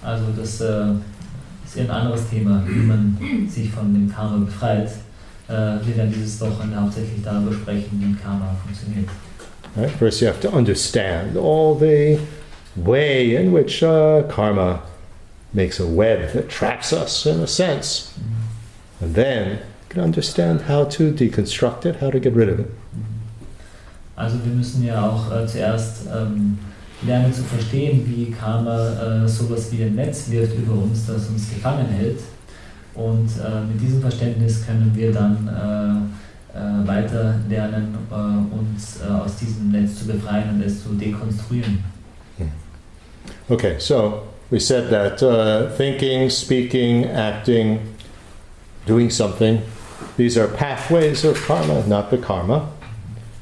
Also das ist ein anderes Thema, wie man sich von dem Karma befreit. Wir werden dieses Wochenende hauptsächlich darüber sprechen, wie Karma funktioniert. Right? First you have to understand all the way in which karma makes a web that traps us in a sense. And then you can understand how to deconstruct it, how to get rid of it. Also wir müssen ja auch zuerst lernen zu verstehen, wie Karma sowas wie ein Netz wirft über uns, das uns gefangen hält. Und mit diesem Verständnis können wir dann weiter lernen, uns aus diesem Netz zu befreien und es zu dekonstruieren. Okay, so we said that thinking, speaking, acting, doing something, these are pathways of karma, not the karma.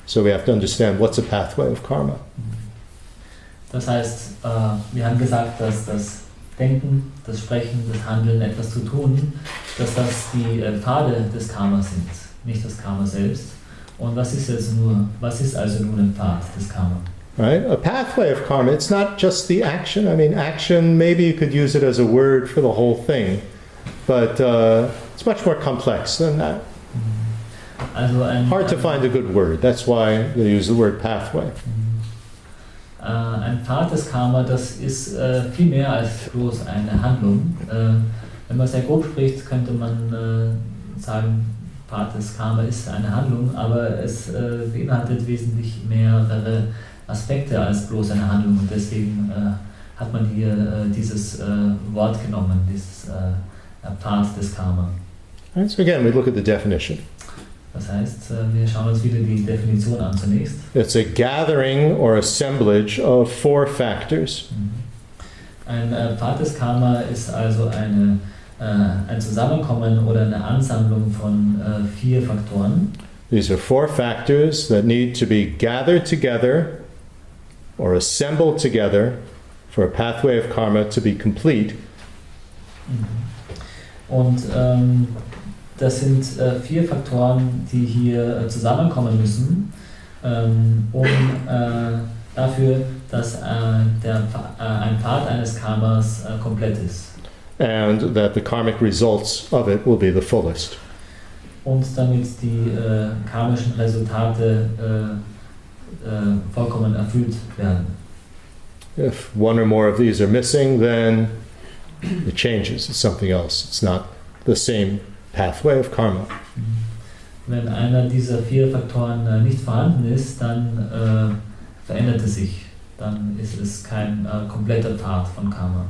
So we have to understand what's a pathway of karma. Das heißt, wir haben gesagt, dass das Denken, das Sprechen, das Handeln, etwas zu tun, dass das die Pfade des Karmas sind, nicht das Karma selbst. Und was ist also nun ein Pfad des Karma? Right? A pathway of karma, it's not just the action. I mean, action, maybe you could use it as a word for the whole thing, but it's much more complex than that. Also Hard to find a good word. That's why they use the word pathway. Ein Pfad des Karma, das ist viel mehr als bloß eine Handlung. Wenn man sehr grob spricht, könnte man sagen, Pfad des Karma ist eine Handlung, aber es beinhaltet wesentlich mehrere Aspekte als bloß eine Handlung. Und deswegen hat man hier dieses Wort genommen, dieses Pfad des Karma. Right, so again, we look at the definition. Das heißt, wir schauen uns wieder die Definition an zunächst. It's a gathering or assemblage of 4 factors. Ein Pfad des Karma ist also ein Zusammenkommen oder eine Ansammlung von 4 Faktoren. These are 4 factors that need to be gathered together or assembled together for a pathway of karma to be complete. Und das sind 4 Faktoren, die hier zusammenkommen müssen, dafür, dass ein Pfad eines Karmas komplett ist. And that the karmic results of it will be the fullest. Und damit die karmischen Resultate vollkommen erfüllt werden. If one or more of these are missing, then it changes. It's something else. It's not the same pathway of karma. Wenn einer dieser 4 Faktoren nicht vorhanden ist, dann verändert es sich. Dann ist es kein kompletter Pfad von Karma.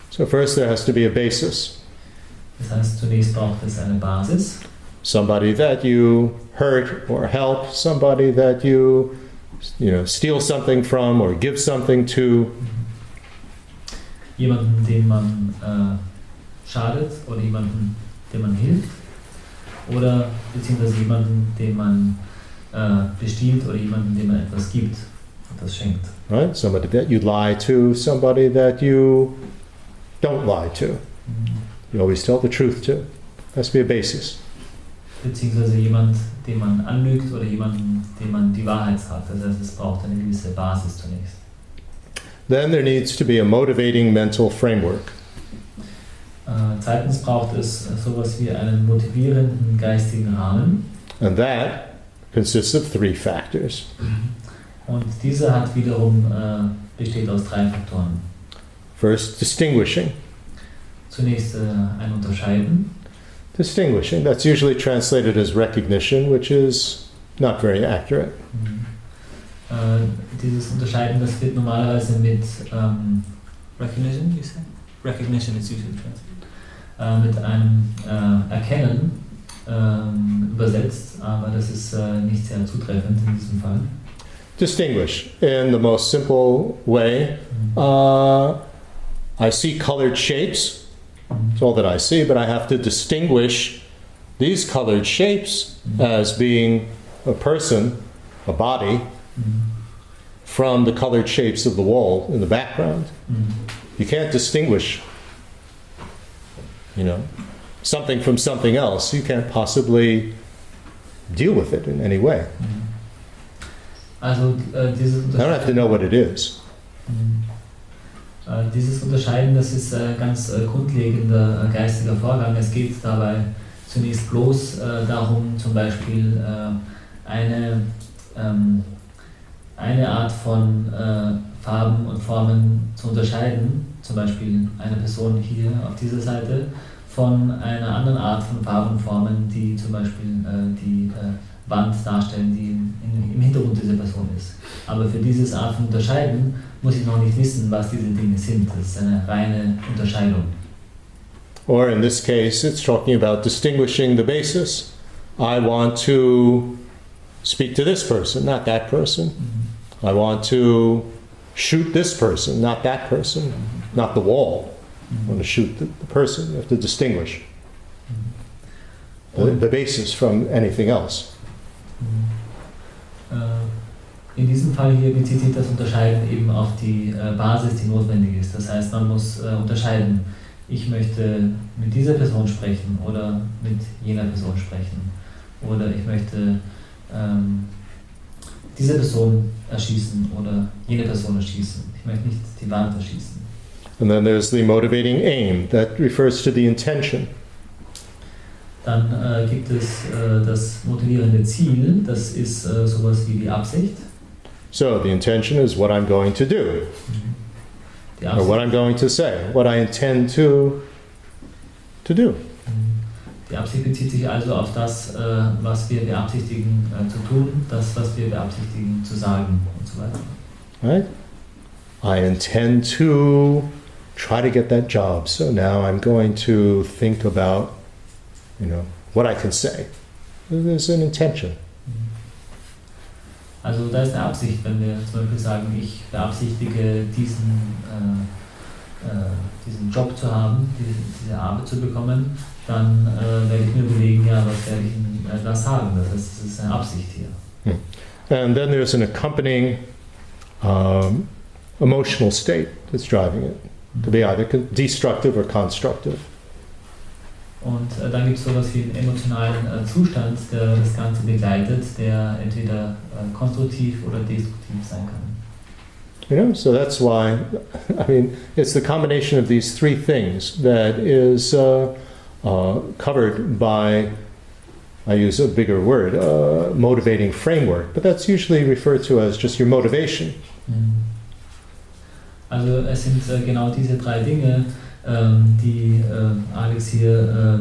So first there has to be a basis. Das heißt, zunächst braucht es eine Basis. Somebody that you hurt or help, somebody that you steal something from or give something to. Jemanden, dem man schadet oder jemanden, dem man hilft. Oder beziehungsweise jemanden, dem man bestiehlt oder jemanden, dem man etwas gibt, etwas schenkt. Right? Somebody that you lie to, somebody that you don't lie to. You always tell the truth to. Has to be a basis. Beziehungsweise jemand, den man anlügt oder jemanden, dem man die Wahrheit sagt. Das heißt, es braucht eine gewisse Basis zunächst. then there needs to be a motivating mental framework. Zweitens braucht es sowas wie einen motivierenden geistigen Rahmen. And that consists of 3 factors. Und dieser hat wiederum besteht aus 3 Faktoren. First, distinguishing. Zunächst ein Unterscheiden. Distinguishing, that's usually translated as recognition, which is not very accurate. Dieses Unterscheiden, das wird normalerweise mit recognition, you say? Recognition is usually translated. Mit einem Erkennen übersetzt, aber das ist nicht sehr zutreffend in diesem Fall. Distinguish, in the most simple way, I see colored shapes. That's all that I see, but I have to distinguish these colored shapes as being a person, a body, from the colored shapes of the wall in the background. You can't distinguish, something from something else. You can't possibly deal with it in any way. Also dieses I don't have to know what it is. Dieses Unterscheiden, das ist ein ganz grundlegender geistiger Vorgang. Es geht dabei zunächst bloß darum, zum Beispiel eine Art von Farben und Formen zu unterscheiden, zum Beispiel eine Person hier auf dieser Seite, von einer anderen Art von Farben und Formen, die zum Beispiel die Wand darstellen, die im Hintergrund dieser Person ist. Aber für dieses Art von Unterscheiden muss ich noch nicht wissen, was diese Dinge sind. Das ist eine reine Unterscheidung. Or in this case, it's talking about distinguishing the basis. I want to speak to this person, not that person. I want to shoot this person, not that person, not the wall. I want to shoot the person. You have to distinguish the basis from anything else. In diesem Fall hier bezieht sich das Unterscheiden eben auf die Basis, die notwendig ist. Das heißt, man muss unterscheiden. Ich möchte mit dieser Person sprechen oder mit jener Person sprechen. Oder ich möchte diese Person erschießen oder jene Person erschießen. Ich möchte nicht die Wand erschießen. And then there's the motivating aim. That refers to the intention. Dann gibt es das motivierende Ziel. Das ist sowas wie die Absicht. So the intention is what I'm going to do. Or what I'm going to say, what I intend to do. Die Absicht bezieht sich also auf das, was wir beabsichtigen zu tun, das, was wir beabsichtigen zu sagen und so weiter. Right? I intend to try to get that job, so now I'm going to think about, what I can say. There's an intention. Also da ist eine Absicht, wenn wir zum Beispiel sagen, ich beabsichtige diesen Job zu haben, diese Arbeit zu bekommen, dann werde ich mir überlegen, was werde ich da sagen. Das heißt, das ist eine Absicht hier. And then there's an accompanying emotional state that's driving it, to be either destructive or constructive. Und dann gibt es sowas wie einen emotionalen Zustand, der das Ganze begleitet, der entweder konstruktiv oder destruktiv sein kann. So that's why, it's the combination of these 3 things that is covered by, I use a bigger word, motivating framework, but that's usually referred to as just your motivation. Also es sind genau diese 3 Dinge, die Alex hier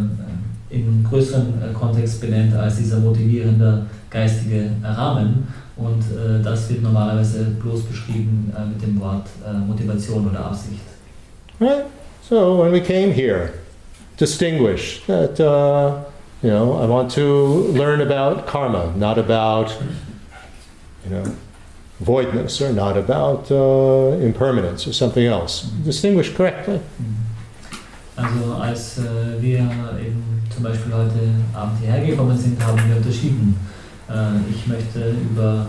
im größeren Kontext benennt als dieser motivierende geistige Rahmen. Und das wird normalerweise bloß beschrieben mit dem Wort Motivation oder Absicht. Right? So when we came here, distinguish that, I want to learn about karma, not about, voidness, or not about impermanence or something else. Distinguish correctly. Also als wir eben zum Beispiel heute Abend hierher gekommen sind, haben wir unterschieden. Ich möchte über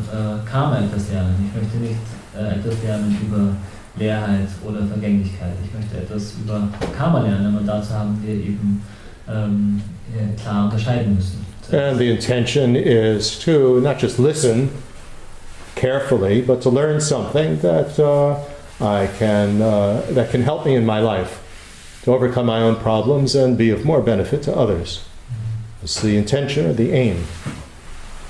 Karma etwas lernen. Ich möchte nicht etwas lernen über Leerheit oder Vergänglichkeit. Ich möchte etwas über Karma lernen und dazu haben wir eben klar unterscheiden müssen. And the intention is to not just listen carefully, but to learn something that that can help me in my life to overcome my own problems and be of more benefit to others. It's the intention or the aim.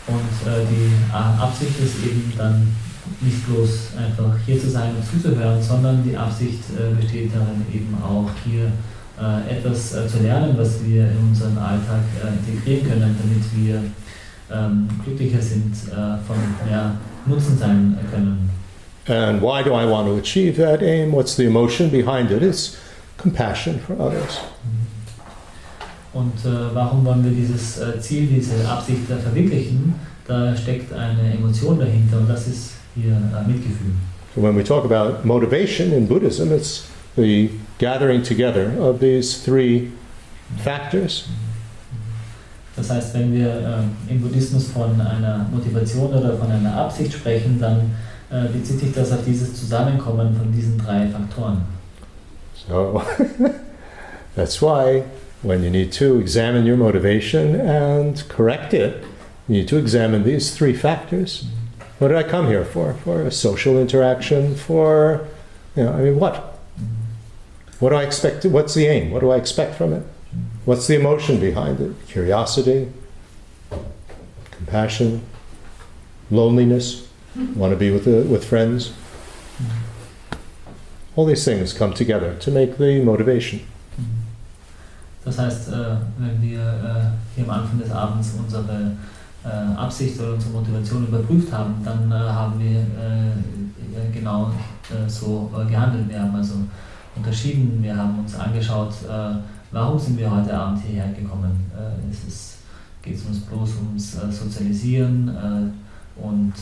Und die Absicht ist eben dann nicht bloß einfach hier zu sein und zuzuhören, sondern die Absicht besteht darin, eben auch hier etwas zu lernen, was wir in unseren Alltag integrieren können, damit wir glücklicher sind, von mehr Nutzen sein können. And why do I want to achieve that aim? What's the emotion behind it? It's compassion for others. Und warum wollen wir dieses Ziel, diese Absicht verwirklichen? Da steckt eine Emotion dahinter und das ist hier Mitgefühl. So when we talk about motivation in Buddhism, it's the gathering together of these three factors. Das heißt, wenn wir im Buddhismus von einer Motivation oder von einer Absicht sprechen, dann bezieht sich das auf dieses Zusammenkommen von diesen drei Faktoren. So that's why when you need to examine your motivation and correct it, you need to examine these three factors. What did I come here for? For a social interaction, for, what? What do I expect? What's the aim? What do I expect from it? What's the emotion behind it? Curiosity, compassion, loneliness, want to be with friends. All these things come together to make the motivation. Das heißt, wenn wir hier am Anfang des Abends unsere Absicht oder unsere Motivation überprüft haben, dann haben wir genau so gehandelt. Wir haben also unterschieden, wir haben uns angeschaut, warum sind wir heute Abend hierher gekommen. Geht es uns bloß ums Sozialisieren und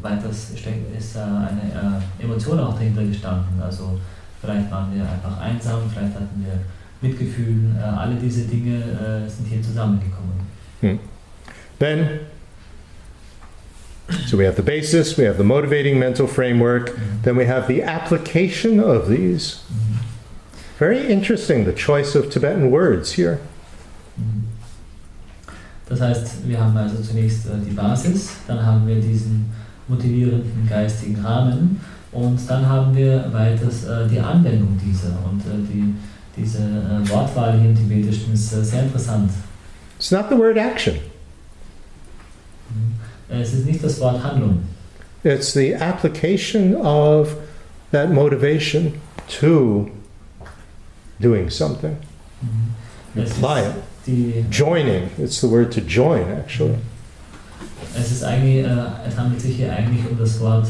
weiters ist eine Emotion auch dahinter gestanden. Also vielleicht waren wir einfach einsam, vielleicht hatten wir Mitgefühl, alle diese Dinge sind hier zusammengekommen. Then, so we have the basis, we have the motivating mental framework, then we have the application of these. Very interesting, the choice of Tibetan words here. Das heißt, wir haben also zunächst die Basis, dann haben wir diesen motivierenden geistigen Rahmen und dann haben wir weiters die Anwendung dieser. Und diese Wortwahl hier im Tibetischen ist sehr interessant. It's not the word action. Es ist nicht das Wort Handlung. It's the application of that motivation to doing something. Apply it. Joining. It's the word to join, actually. Es ist eigentlich, es handelt sich hier eigentlich um das Wort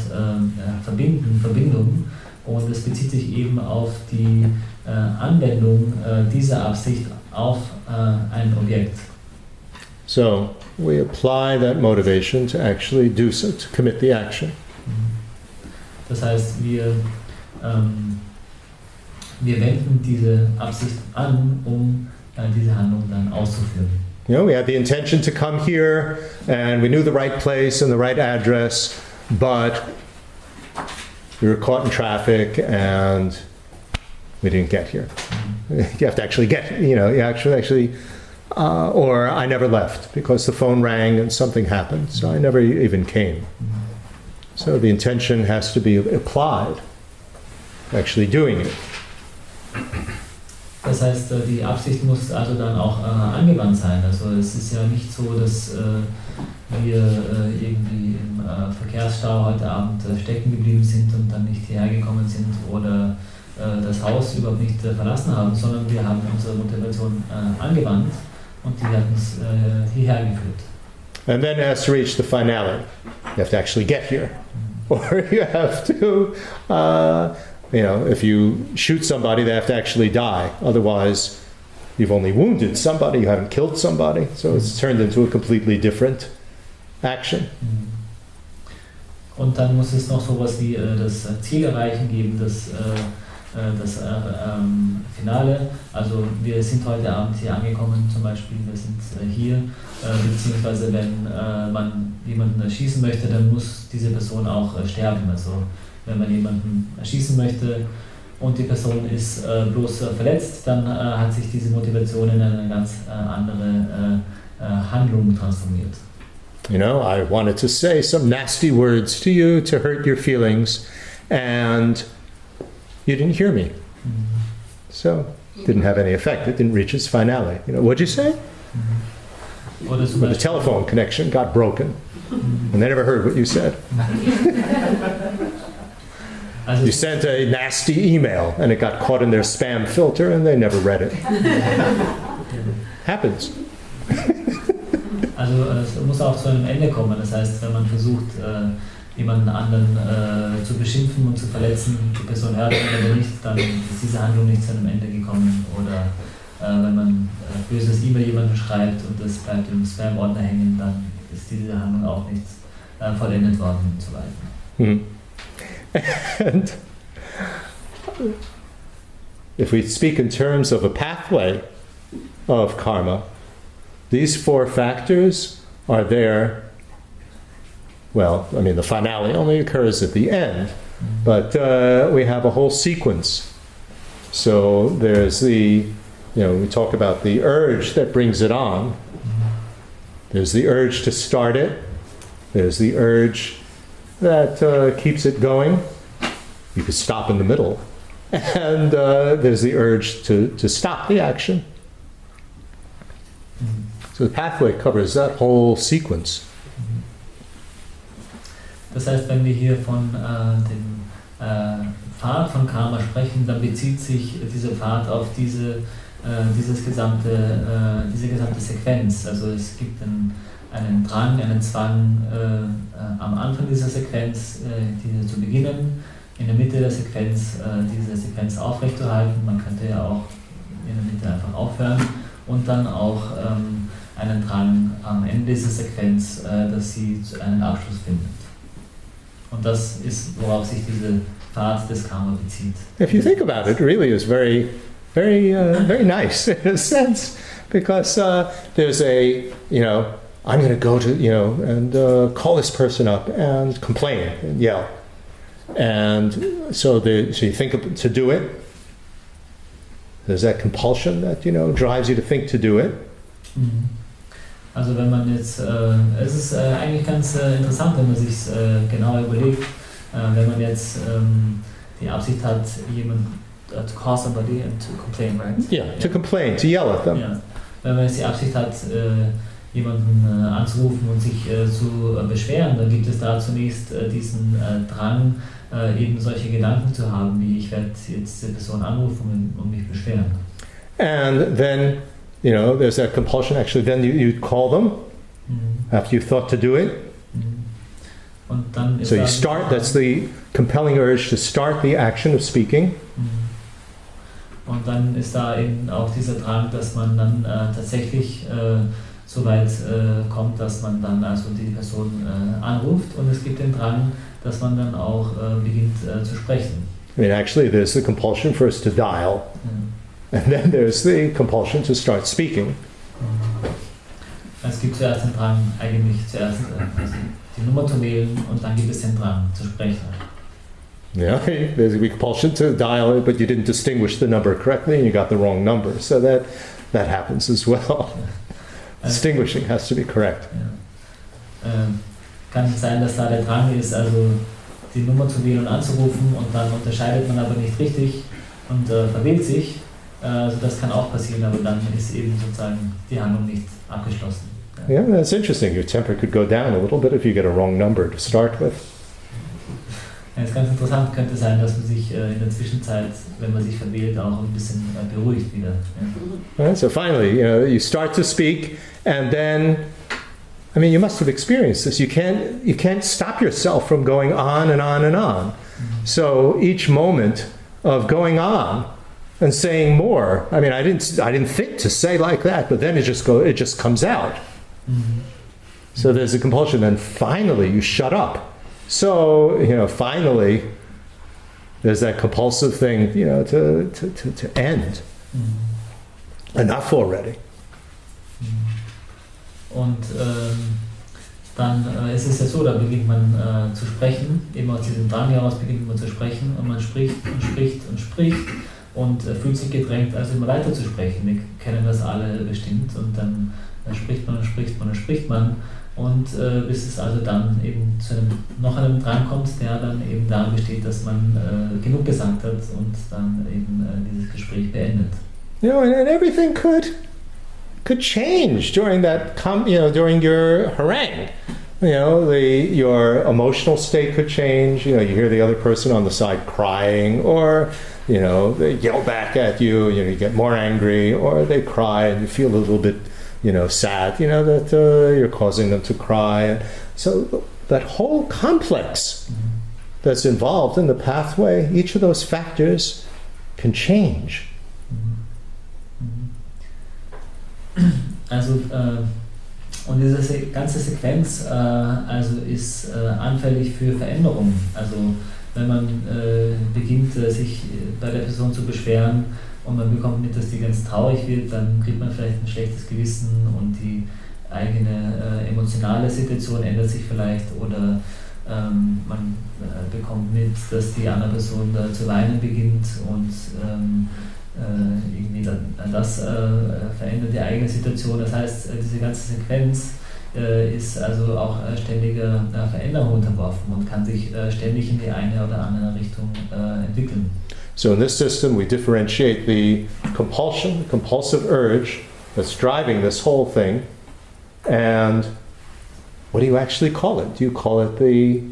Verbindung und es bezieht sich eben auf die Anwendung dieser Absicht auf ein Objekt. So we apply that motivation to actually do so, to commit the action. Das heißt, wir wenden diese Absicht an, um diese Handlung dann auszuführen. We had the intention to come here, and we knew the right place and the right address, but we were caught in traffic and we didn't get here. You have to actually get, you actually, or I never left because the phone rang and something happened, so I never even came. So the intention has to be applied, actually doing it. Das heißt, die Absicht muss also dann auch angewandt sein. Also es ist ja nicht so, dass wir irgendwie im Verkehrsstau heute Abend stecken geblieben sind und dann nicht hierher gekommen sind oder das Haus überhaupt nicht verlassen haben, sondern wir haben unsere Motivation angewandt und die hat uns hierher geführt. And then it has to reach the finale. You have to actually get here. Or you have to, if you shoot somebody, they have to actually die. Otherwise, you've only wounded somebody, you haven't killed somebody. So it's turned into a completely different action. Und dann muss es noch sowas wie das Ziel erreichen geben, das Finale. Also wir sind heute Abend hier angekommen, zum Beispiel, wir sind hier, beziehungsweise wenn man jemanden erschießen möchte, dann muss diese Person auch sterben. Also wenn man jemanden erschießen möchte und die Person ist bloß verletzt, dann hat sich diese Motivation in eine ganz andere Handlung transformiert. I wanted to say some nasty words to you to hurt your feelings, and you didn't hear me. So, didn't have any effect. It didn't reach its finale. What'd you say? Oder zum But the Beispiel, telephone connection got broken, and they never heard what you said. also You sent a nasty email, and it got caught in their spam filter, and they never read it. Happens. Also es muss auch zu einem Ende kommen. Das heißt, wenn man versucht, jemanden anderen zu beschimpfen und zu verletzen, die Person hört oder nicht, dann ist diese Handlung nicht zu einem Ende gekommen. Oder wenn man böses E-Mail jemandem schreibt und das bleibt im Spam-Ordner hängen, dann ist diese Handlung auch nicht vollendet worden und so weiter. And if we speak in terms of a pathway of karma, these 4 factors are there. Well, I mean, the finale only occurs at the end, but we have a whole sequence. So there's we talk about the urge that brings it on. There's the urge to start it. There's the urge that keeps it going. You could stop in the middle. And there's the urge to stop the action. So the pathway covers that whole sequence. Das heißt, wenn wir hier von dem Pfad von Karma sprechen, dann bezieht sich dieser Pfad auf diese gesamte Sequenz. Also es gibt einen Drang, einen Zwang am Anfang dieser Sequenz, diese zu beginnen, in der Mitte der Sequenz diese Sequenz aufrechtzuerhalten. Man könnte ja auch in der Mitte einfach aufhören und dann auch einen Drang am Ende dieser Sequenz, dass sie zu einem Abschluss findet. Und das ist, worauf sich diese Pfad des Karma bezieht. If you think about it, really is very, very, very nice in a sense, because there's I'm going to go to, and call this person up and complain and yell. And so you think to do it. There's that compulsion that, drives you to think to do it. Also wenn man jetzt, es ist eigentlich ganz interessant, wenn man sich genauer überlegt, wenn man jetzt die Absicht hat, jemanden to call somebody and to complain, right? Yeah, to complain, to yell at them. Ja. Wenn man jetzt die Absicht hat, jemanden anzurufen und sich zu beschweren, dann gibt es da zunächst diesen Drang, eben solche Gedanken zu haben, wie ich werde jetzt die Person anrufen und mich beschweren. And then, there's that compulsion. Actually, then you call them after you thought to do it. Und dann ist So you start, that's the compelling urge to start the action of speaking. Und dann ist da eben auch dieser Drang, dass man dann tatsächlich so weit kommt, dass man dann also die Person anruft, und es gibt den Drang, dass man dann auch beginnt zu sprechen. I mean, actually, there's the compulsion first to dial, and then there's the compulsion to start speaking. Es gibt zuerst den Drang, eigentlich zuerst also die Nummer zu wählen, und dann gibt es den Drang zu sprechen. Yeah, there's a compulsion to dial it, but you didn't distinguish the number correctly, and you got the wrong number. So that happens as well. Distinguishing has to be correct. Ja. Kann sein, dass da der Drang ist, also die Nummer zu wählen und anzurufen, und dann unterscheidet man aber nicht richtig und verwählt sich. Also das kann auch passieren, aber dann ist eben sozusagen die Handlung nicht abgeschlossen. Yeah, that's interesting. Your temper could go down a little bit if you get a wrong number to start with. Ja, es ist ganz interessant, könnte sein, dass man sich in der Zwischenzeit, wenn man sich verwählt, auch ein bisschen beruhigt wieder. Ja. Right, so finally, you start to speak, and then, I mean, you must have experienced this. You can't stop yourself from going on and on and on. So each moment of going on and saying more. I mean, I didn't think to say like that, but then it just comes out. So there's a compulsion, and finally you shut up. So, finally, there's that compulsive thing, to end. Enough already. Und dann ist es ja so, da beginnt man zu sprechen, eben aus diesem Drang heraus beginnt man zu sprechen, und man spricht und spricht und spricht, und fühlt sich gedrängt, also immer weiter zu sprechen. Wir kennen das alle bestimmt und dann spricht man und spricht man und spricht man und bis es also dann eben zu noch einem Drang kommt, der dann eben darin besteht, dass man genug gesagt hat und dann eben dieses Gespräch beendet. You know, and everything could change during that during your harangue. You know, your emotional state could change. You know, you hear the other person on the side crying, or you know, they yell back at you. You know, you get more angry, or they cry, and you feel a little bit, you know, sad. You know that you're causing them to cry. So that whole complex that's involved in the pathway, each of those factors can change. Also und diese ganze Sequenz also ist anfällig für Veränderungen. Also wenn man beginnt, sich bei der Person zu beschweren und man bekommt mit, dass die ganz traurig wird, dann kriegt man vielleicht ein schlechtes Gewissen und die eigene emotionale Situation ändert sich vielleicht oder man bekommt mit, dass die andere Person zu weinen beginnt und irgendwie das verändert die eigene Situation. Das heißt, diese ganze Sequenz ist also auch ständiger Veränderung unterworfen und kann sich ständig in die eine oder andere Richtung entwickeln. So in this system we differentiate the compulsion, the compulsive urge that's driving this whole thing, and what do you actually call it? Do you call it the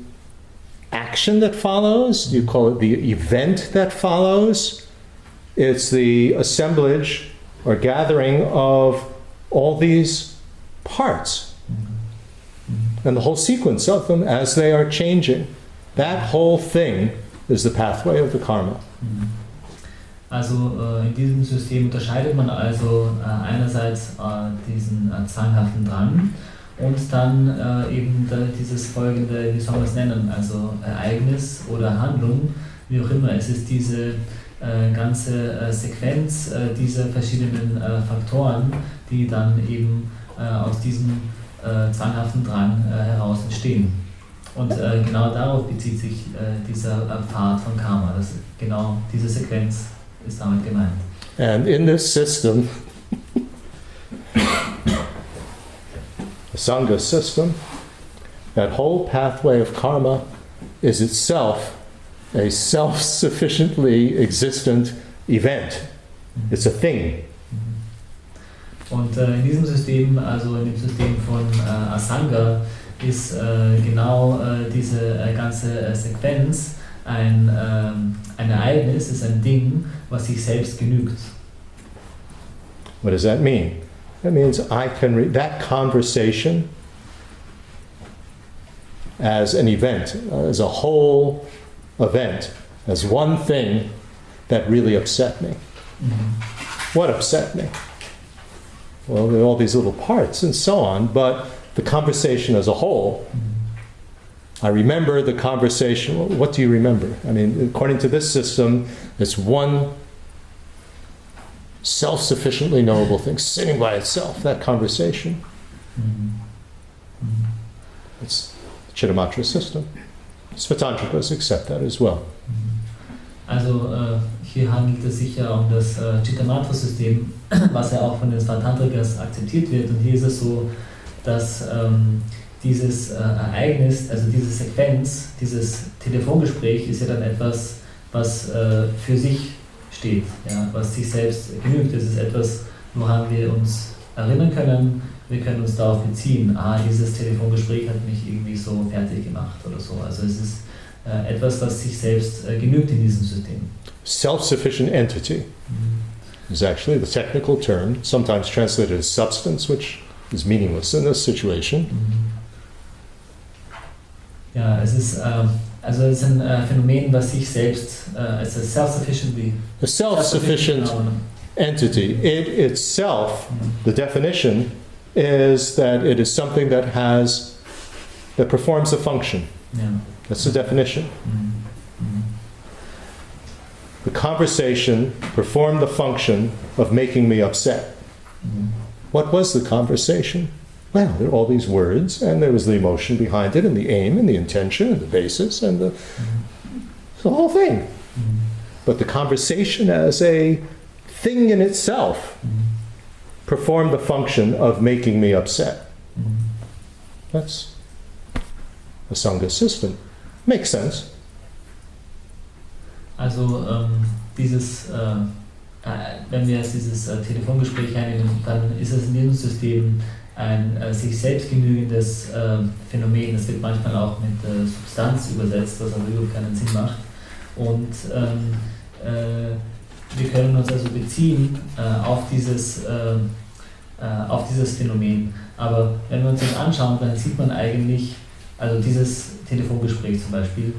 action that follows? Do you call it the event that follows? It's the assemblage or gathering of all these parts and the whole sequence of them as they are changing. That whole thing is the pathway of the karma. Also in diesem System unterscheidet man also einerseits diesen zwanghaften Drang und dann eben dieses folgende, wie soll man es nennen, also Ereignis oder Handlung, wie auch immer. Es ist diese ganze Sequenz dieser verschiedenen Faktoren, die dann eben aus diesem zwanghaften Drang heraus entstehen. Und genau darauf bezieht sich dieser Pfad von Karma. Genau diese Sequenz ist damit gemeint. And in this system, Asanga system, that whole pathway of karma is itself a self-sufficiently existent event. It's a thing. Und in diesem System, also in dem System von Asanga, ist genau diese ganze Sequenz ein Ereignis, ist ein Ding, was sich selbst genügt. What does that mean? That means I can read that conversation as an event, as a whole event, as one thing that really upset me. What upset me? Well, there are all these little parts and so on, but the conversation as a whole, I remember the conversation. Well, what do you remember? I mean, according to this system, it's one self-sufficiently knowable thing sitting by itself, that conversation. It's the Chittamatra system. Svatantrikas accept that as well. Also hier handelt es sich ja um das Chittamatra-System, was ja auch von den Svatantrikas akzeptiert wird. Und hier ist es so, dass dieses Ereignis, also diese Sequenz, dieses Telefongespräch ist ja dann etwas, was für sich steht, ja, was sich selbst genügt. Es ist etwas, woran wir uns erinnern können. Wir können uns darauf beziehen, dieses Telefongespräch hat mich irgendwie so fertig gemacht oder so. Also es ist etwas, was sich selbst genügt in diesem System. Self-sufficient entity is actually the technical term, sometimes translated as substance, which is meaningless in this situation. Ja, es ist ein Phänomen, was sich selbst als a self-sufficient entity. It itself, the definition is that it is something that performs a function. Yeah. That's the definition. The conversation performed the function of making me upset. What was the conversation? Well, there are all these words, and there was the emotion behind it, and the aim, and the intention, and the basis, and the whole thing. but the conversation as a thing in itself performed the function of making me upset. That's Asanga system. Makes sense. Also wenn wir jetzt dieses Telefongespräch hernehmen, dann ist es in diesem System ein sich selbst genügendes Phänomen. Das wird manchmal auch mit Substanz übersetzt, was aber überhaupt keinen Sinn macht. Und wir können uns also beziehen auf dieses Phänomen. Aber wenn wir uns das anschauen, dann sieht man eigentlich, also dieses Telefongespräch zum Beispiel,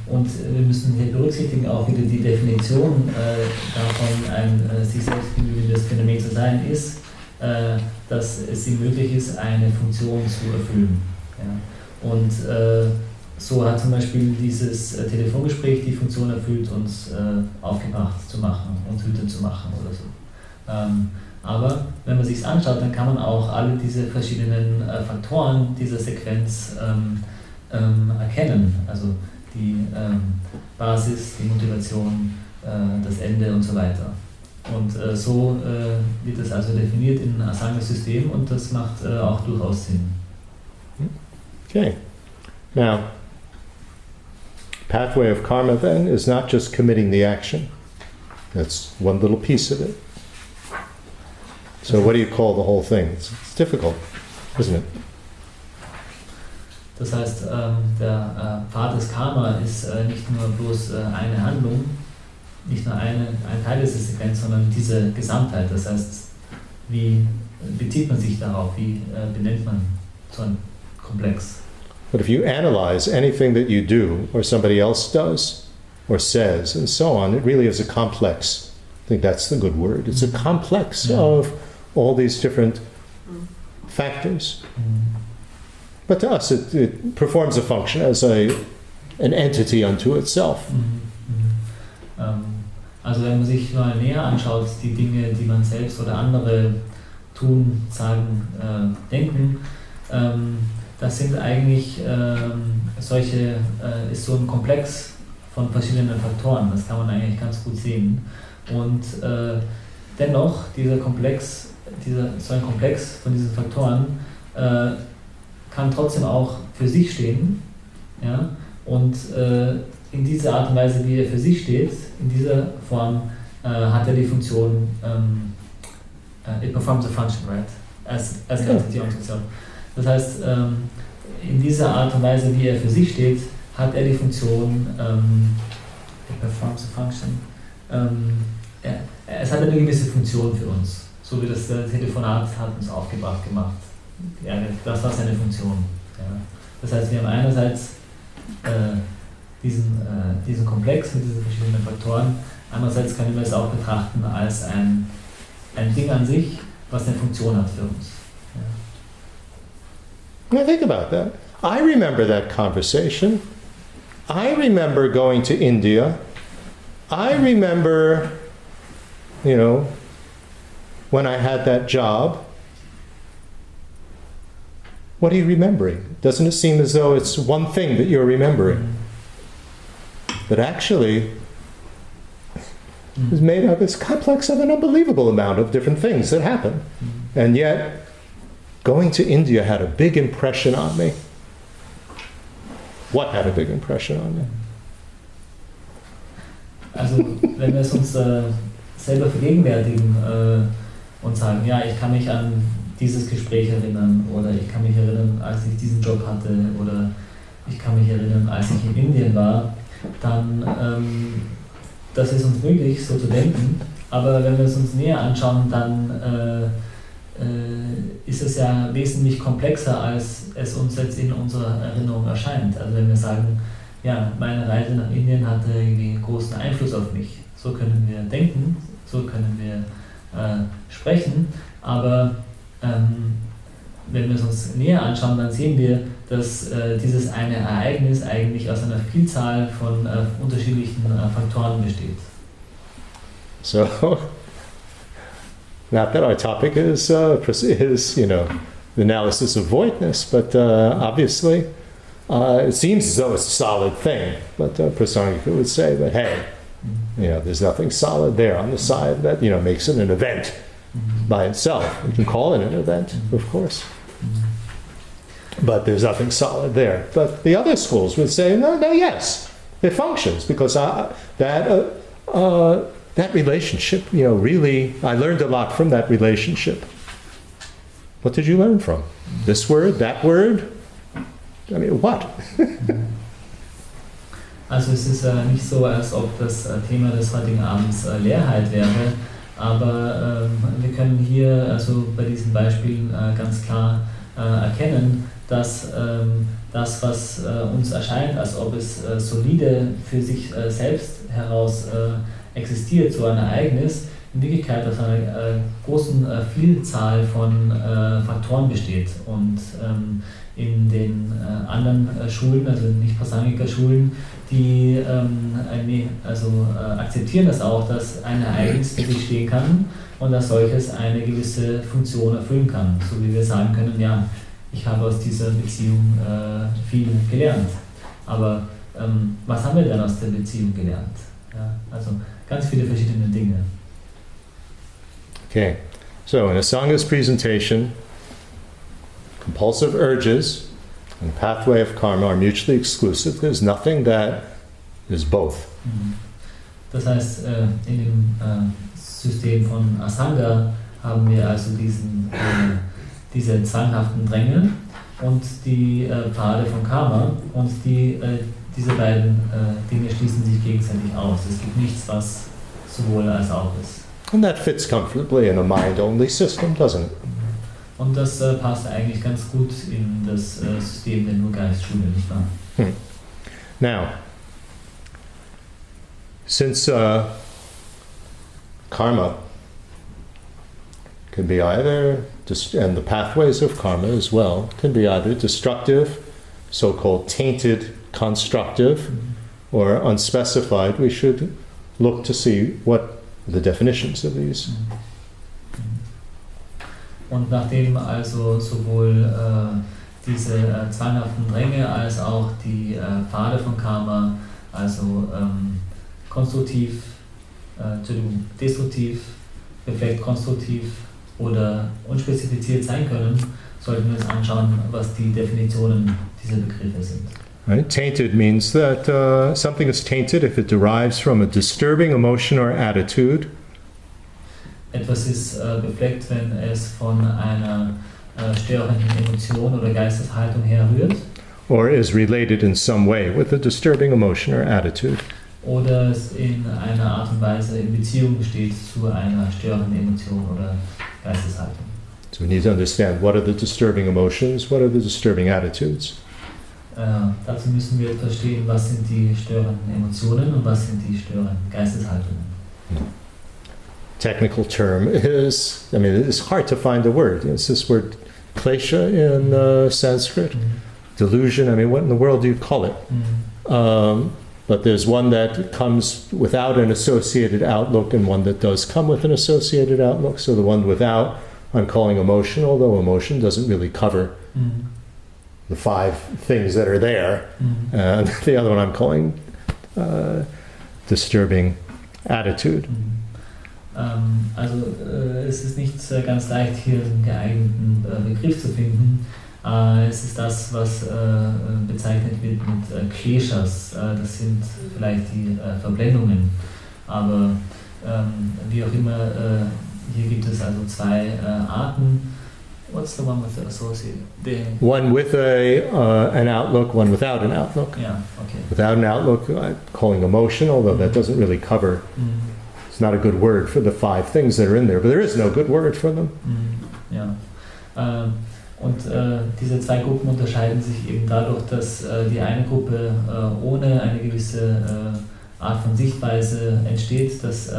und wir müssen hier berücksichtigen auch wieder die Definition davon, ein sich selbst genügendes Phänomen zu sein, ist, dass es ihm möglich ist, eine Funktion zu erfüllen. Ja. Und so hat zum Beispiel dieses Telefongespräch die Funktion erfüllt, uns aufgebracht zu machen, uns wütend zu machen oder so. Aber wenn man sich es anschaut, dann kann man auch alle diese verschiedenen Faktoren dieser Sequenz erkennen. Also die Basis, die Motivation, das Ende und so weiter. Und so wird das also definiert im Asanga-System und das macht auch durchaus Sinn. Okay. Now, pathway of karma then is not just committing the action. That's one little piece of it. So what do you call the whole thing? It's difficult, isn't it? Das heißt, der Pfad des Karma ist nicht nur bloß eine Handlung, nicht nur ein Teil dieser Sequenz, sondern diese Gesamtheit. Das heißt, wie bezieht man sich darauf? Wie benennt man so einen Komplex? But if you analyze anything that you do, or somebody else does, or says, and so on, it really is a complex. I think that's the good word. It's a complex of all these different factors. But to us, it performs a function as an entity unto itself. Also wenn man sich mal näher anschaut, die Dinge, die man selbst oder andere tun, sagen, denken, das sind eigentlich ist so ein Komplex von verschiedenen Faktoren. Das kann man eigentlich ganz gut sehen. Und dennoch, so ein Komplex von diesen Faktoren kann trotzdem auch für sich stehen. Ja? Und in dieser Art und Weise, wie er für sich steht, in dieser Form, hat er die Funktion, it performs a function, right? As entity unto itself. Das heißt, in dieser Art und Weise, wie er für sich steht, hat er die Funktion, it performs a function. Es hat eine gewisse Funktion für uns. So wie das Telefonat hat uns aufgebracht gemacht. Ja, das war seine Funktion. Ja. Das heißt, wir haben einerseits diesen Komplex mit diesen verschiedenen Faktoren, andererseits können wir es auch betrachten als ein Ding an sich, was eine Funktion hat für uns. Ja. Now think about that. I remember that conversation. I remember going to India. I remember, when I had that job. What are you remembering? Doesn't it seem as though it's one thing that you're remembering? But actually, it's made up, it's complex of an unbelievable amount of different things that happen. And yet, going to India had a big impression on me. What had a big impression on me? Also, wenn wir es uns selber vergegenwärtigen und sagen, ja, ich kann mich an dieses Gespräch erinnern oder ich kann mich erinnern, als ich diesen Job hatte oder ich kann mich erinnern, als ich in Indien war, dann das ist uns möglich, so zu denken. Aber wenn wir es uns näher anschauen, dann ist es ja wesentlich komplexer, als es uns jetzt in unserer Erinnerung erscheint. Also wenn wir sagen, ja, meine Reise nach Indien hatte irgendwie einen großen Einfluss auf mich. So können wir denken, so können wir sprechen, aber wenn wir es uns näher anschauen, dann sehen wir, dass dieses eine Ereignis eigentlich aus einer Vielzahl von unterschiedlichen Faktoren besteht. So, not that our topic is the analysis of voidness, but obviously it seems as though it's a solid thing. But Prasangika would say that, hey, There's nothing solid there on the side that, makes it an event by itself. We can call it an event, of course. But there's nothing solid there. But the other schools would say, no, yes, it functions, because that relationship, really, I learned a lot from that relationship. What did you learn from? This word, that word? I mean, what? Also es ist nicht so, als ob das Thema des heutigen Abends Leerheit wäre, aber wir können hier also bei diesen Beispielen ganz klar erkennen, dass das, was uns erscheint, als ob es solide für sich selbst heraus existiert, so ein Ereignis, in Wirklichkeit aus einer großen Vielzahl von Faktoren besteht. Und in den anderen Schulen, also nicht Prasangika-Schulen, die akzeptieren das auch, dass ein Ereignis für sich stehen kann und als solches eine gewisse Funktion erfüllen kann. So wie wir sagen können, ja, ich habe aus dieser Beziehung viel gelernt. Aber was haben wir denn aus der Beziehung gelernt? Ja, also ganz viele verschiedene Dinge. Okay, so in Asanga's presentation, compulsive urges and pathway of karma are mutually exclusive. There's nothing that is both. Das heißt, in dem System von Asanga haben wir also diese zwanghaften Dränge und die Pfade von Karma, und diese beiden Dinge schließen sich gegenseitig aus. Es gibt nichts, was sowohl als auch ist. And that fits comfortably in a mind-only system, doesn't it? Und das passt eigentlich ganz gut in das System der Nur-Geist-Schule, nicht wahr? Now, since karma can be either, and the pathways of karma as well, can be either destructive, so-called tainted, constructive, or unspecified, we should look to see what the definitions of these. Und nachdem also sowohl diese zwanghaften Dränge als auch die Pfade von Karma, also konstruktiv, destruktiv, perfekt konstruktiv oder unspezifiziert sein können, sollten wir uns anschauen, was die Definitionen dieser Begriffe sind. Right? Tainted means that something is tainted if it derives from a disturbing emotion or attitude. Etwas ist befleckt, wenn es von einer störenden Emotion oder Geisteshaltung herrührt. Or is related in some way with a disturbing emotion or attitude. Oder es in einer Art und Weise in Beziehung steht zu einer störenden Emotion oder Geisteshaltung. So we need to understand, what are the disturbing emotions, what are the disturbing attitudes. Dazu müssen wir verstehen, was sind die störenden Emotionen und was sind die störenden Geisteshaltungen. Technical term is, it's hard to find a word. It's this word klesha in Sanskrit. Delusion, what in the world do you call it? But there's one that comes without an associated outlook and one that does come with an associated outlook. So the one without, I'm calling emotional, though emotion doesn't really cover the 5 things that are there. And the other one I'm calling disturbing attitude. Es ist nicht ganz leicht, hier einen geeigneten Begriff zu finden. Es ist das, was bezeichnet wird mit Kleshas. Das sind vielleicht die Verblendungen. Aber wie auch immer, hier gibt es also 2 Arten. What's the one with the associated? One with an outlook, one without an outlook. Yeah, okay. Without an outlook, I'm calling emotion, although that doesn't really cover. It's not a good word for the 5 things that are in there, but there is no good word for them. Ja. Und diese 2 Gruppen unterscheiden sich eben dadurch, dass die eine Gruppe ohne eine gewisse Art von Sichtweise entsteht. Das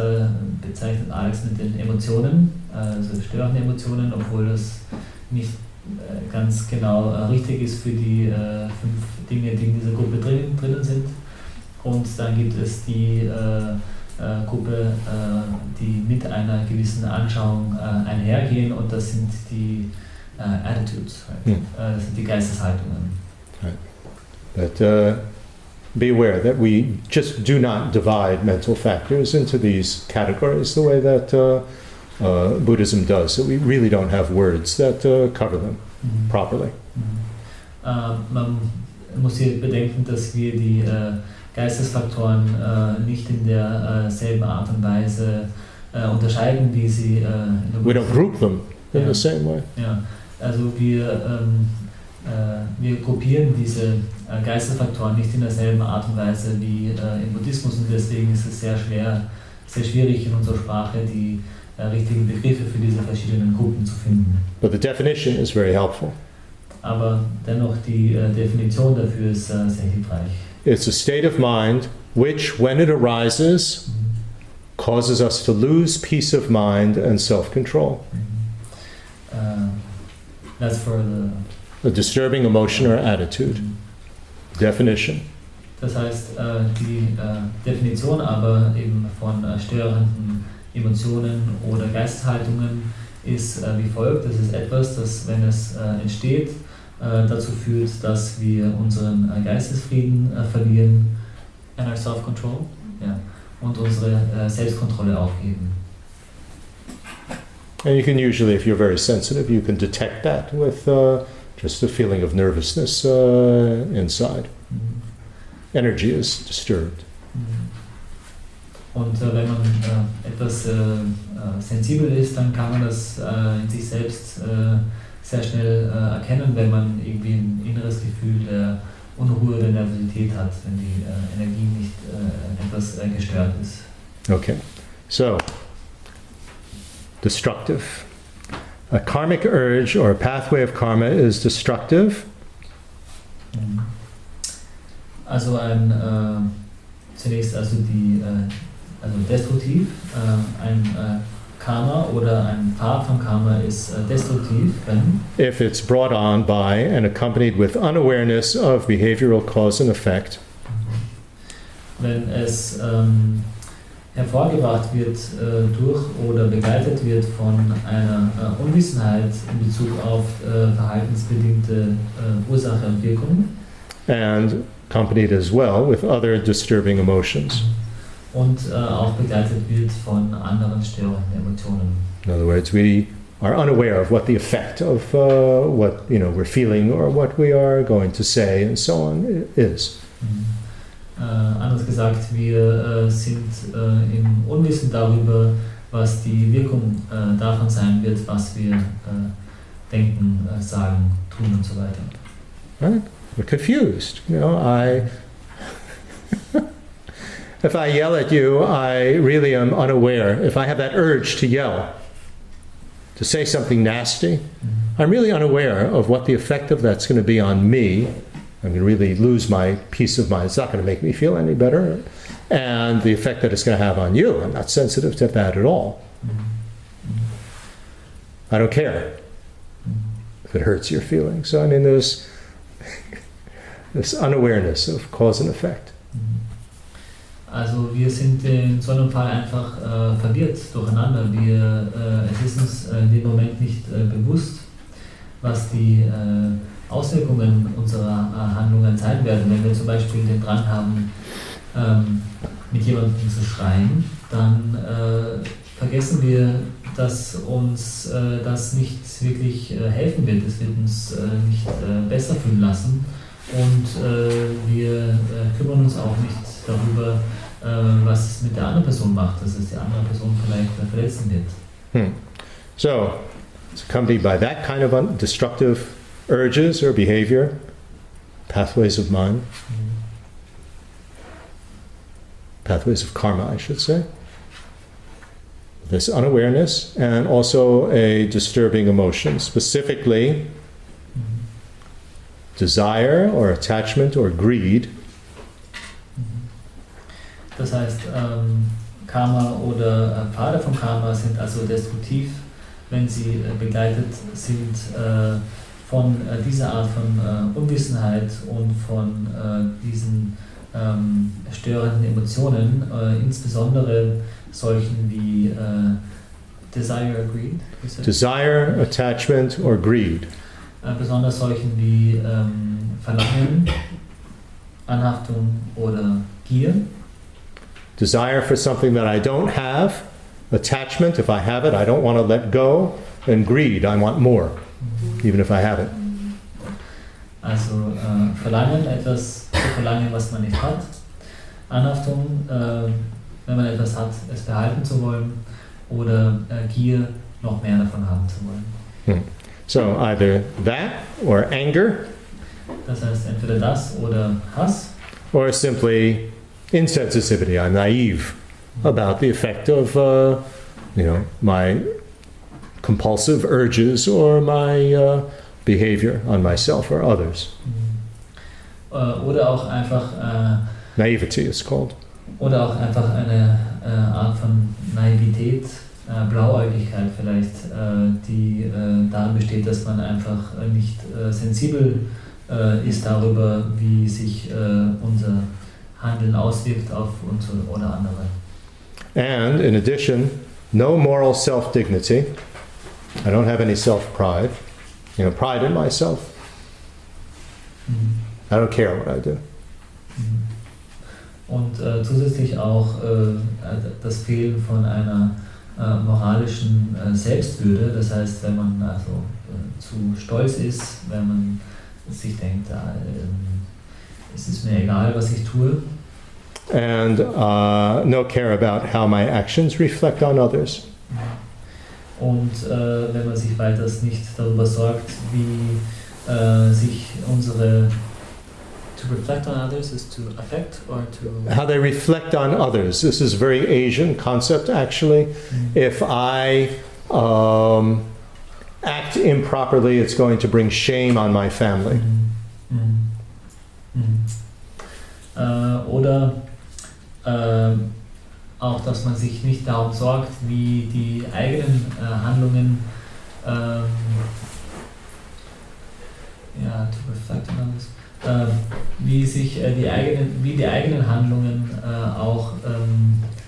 bezeichnet Alex mit den Emotionen, also störenden Emotionen, obwohl das nicht ganz genau richtig ist für die 5 Dinge, die in dieser Gruppe drinnen sind. Und dann gibt es die Gruppe, die mit einer gewissen Anschauung einhergehen, und das sind die Attitudes, right? Das sind die Geisteshaltungen. Right. But be aware that we just do not divide mental factors into these categories the way that Buddhism does. So we really don't have words that cover them properly. Man muss hier bedenken, dass wir die Geistesfaktoren nicht in derselben Art und Weise unterscheiden, wie sie in der We don't group them in the same way. Ja, also wir gruppieren diese Geistesfaktoren nicht in derselben Art und Weise wie im Buddhismus, und deswegen ist es sehr schwierig in unserer Sprache die richtigen Begriffe für diese verschiedenen Gruppen zu finden. But the definition is very helpful. Aber dennoch die Definition dafür ist sehr hilfreich. It's a state of mind which, when it arises, causes us to lose peace of mind and self-control. That's for A disturbing emotion or attitude. Definition. Das heißt, die Definition aber eben von störenden Emotionen oder Geisteshaltungen ist wie folgt. Das ist etwas, das, wenn es entsteht, dazu führt, dass wir unseren Geistesfrieden verlieren, and our self-control, ja, und unsere Selbstkontrolle aufgeben. And you can usually, if you're very sensitive, you can detect that with just a feeling of nervousness inside. Energy is disturbed. Und wenn man etwas sensibel ist, dann kann man das in sich selbst sehr schnell erkennen, wenn man irgendwie ein inneres Gefühl der Unruhe, der Nervosität hat, wenn die Energie nicht etwas gestört ist. Okay, so destructive. A karmic urge or a pathway of karma is destructive. Also zunächst also destruktiv. Ein Karma oder ein Pfad von Karma ist destruktiv, wenn if it's brought on by and accompanied with unawareness of behavioral cause and effect. Wenn es hervorgebracht wird durch oder begleitet wird von einer Unwissenheit in Bezug auf verhaltensbedingte Ursache und Wirkung. And accompanied as well with other disturbing emotions. Und auch begleitet wird von anderen störenden Emotionen. In other words, we are unaware of what the effect of what we're feeling or what we are going to say and so on is. Anders gesagt, wir sind im Unwissen darüber, was die Wirkung davon sein wird, was wir denken, sagen, tun und so weiter. Right? We're confused. If I yell at you, I really am unaware. If I have that urge to yell, to say something nasty, I'm really unaware of what the effect of that's going to be on me. I'm going to really lose my peace of mind. It's not going to make me feel any better. And the effect that it's going to have on you, I'm not sensitive to that at all. I don't care if it hurts your feelings. So, there's this unawareness of cause and effect. Also wir sind in so einem Fall einfach verwirrt durcheinander. Es ist uns in dem Moment nicht bewusst, was die Auswirkungen unserer Handlungen sein werden. Wenn wir zum Beispiel den Drang haben, mit jemandem zu schreien, dann vergessen wir, dass uns das nicht wirklich helfen wird. Es wird uns nicht besser fühlen lassen. Und wir kümmern uns auch nicht darüber, was es mit der anderen Person macht, dass es die andere Person vielleicht verletzen wird. So, it's accompanied by that kind of destructive urges or behavior, pathways of mind, pathways of karma, I should say. This unawareness and also a disturbing emotion, specifically desire or attachment or greed. Das heißt, Karma oder Pfade von Karma sind also destruktiv, wenn sie begleitet sind von dieser Art von Unwissenheit und von diesen störenden Emotionen, insbesondere solchen wie Desire or Greed. Desire, attachment or greed. Besonders solchen wie Verlangen, Anhaftung oder Gier. Desire for something that I don't have. Attachment, if I have it, I don't want to let go. And greed, I want more, even if I have it. Also Verlangen, etwas zu verlangen, was man nicht hat. Anhaftung, wenn man etwas hat, es behalten zu wollen. Oder Gier, noch mehr davon haben zu wollen. So either that or anger. Das heißt entweder das oder Hass. Or simply insensitivity. I'm naive about the effect of, my compulsive urges or my behavior on myself or others. Oder auch einfach Naivety is called. Oder auch einfach eine Art von Naivität, Blauäugigkeit vielleicht, die darin besteht, dass man einfach nicht sensibel ist darüber, wie sich unser Handeln auswirkt auf uns oder andere. And in addition, no moral self-dignity. I don't have any self-pride. Pride in myself. I don't care what I do. Und zusätzlich auch das Fehlen von einer moralischen Selbstwürde. Das heißt, wenn man also zu stolz ist, wenn man sich denkt, es ist mir egal, was ich tue. And no care about how my actions reflect on others. Und wenn man sich weiters nicht darüber sorgt, wie sich unsere to reflect on others is to affect or to how they reflect on others. This is a very Asian concept, actually. If I act improperly, it's going to bring shame on my family. Oder auch, dass man sich nicht darum sorgt, wie die eigenen Handlungen to reflect on others. Wie die eigenen Handlungen auch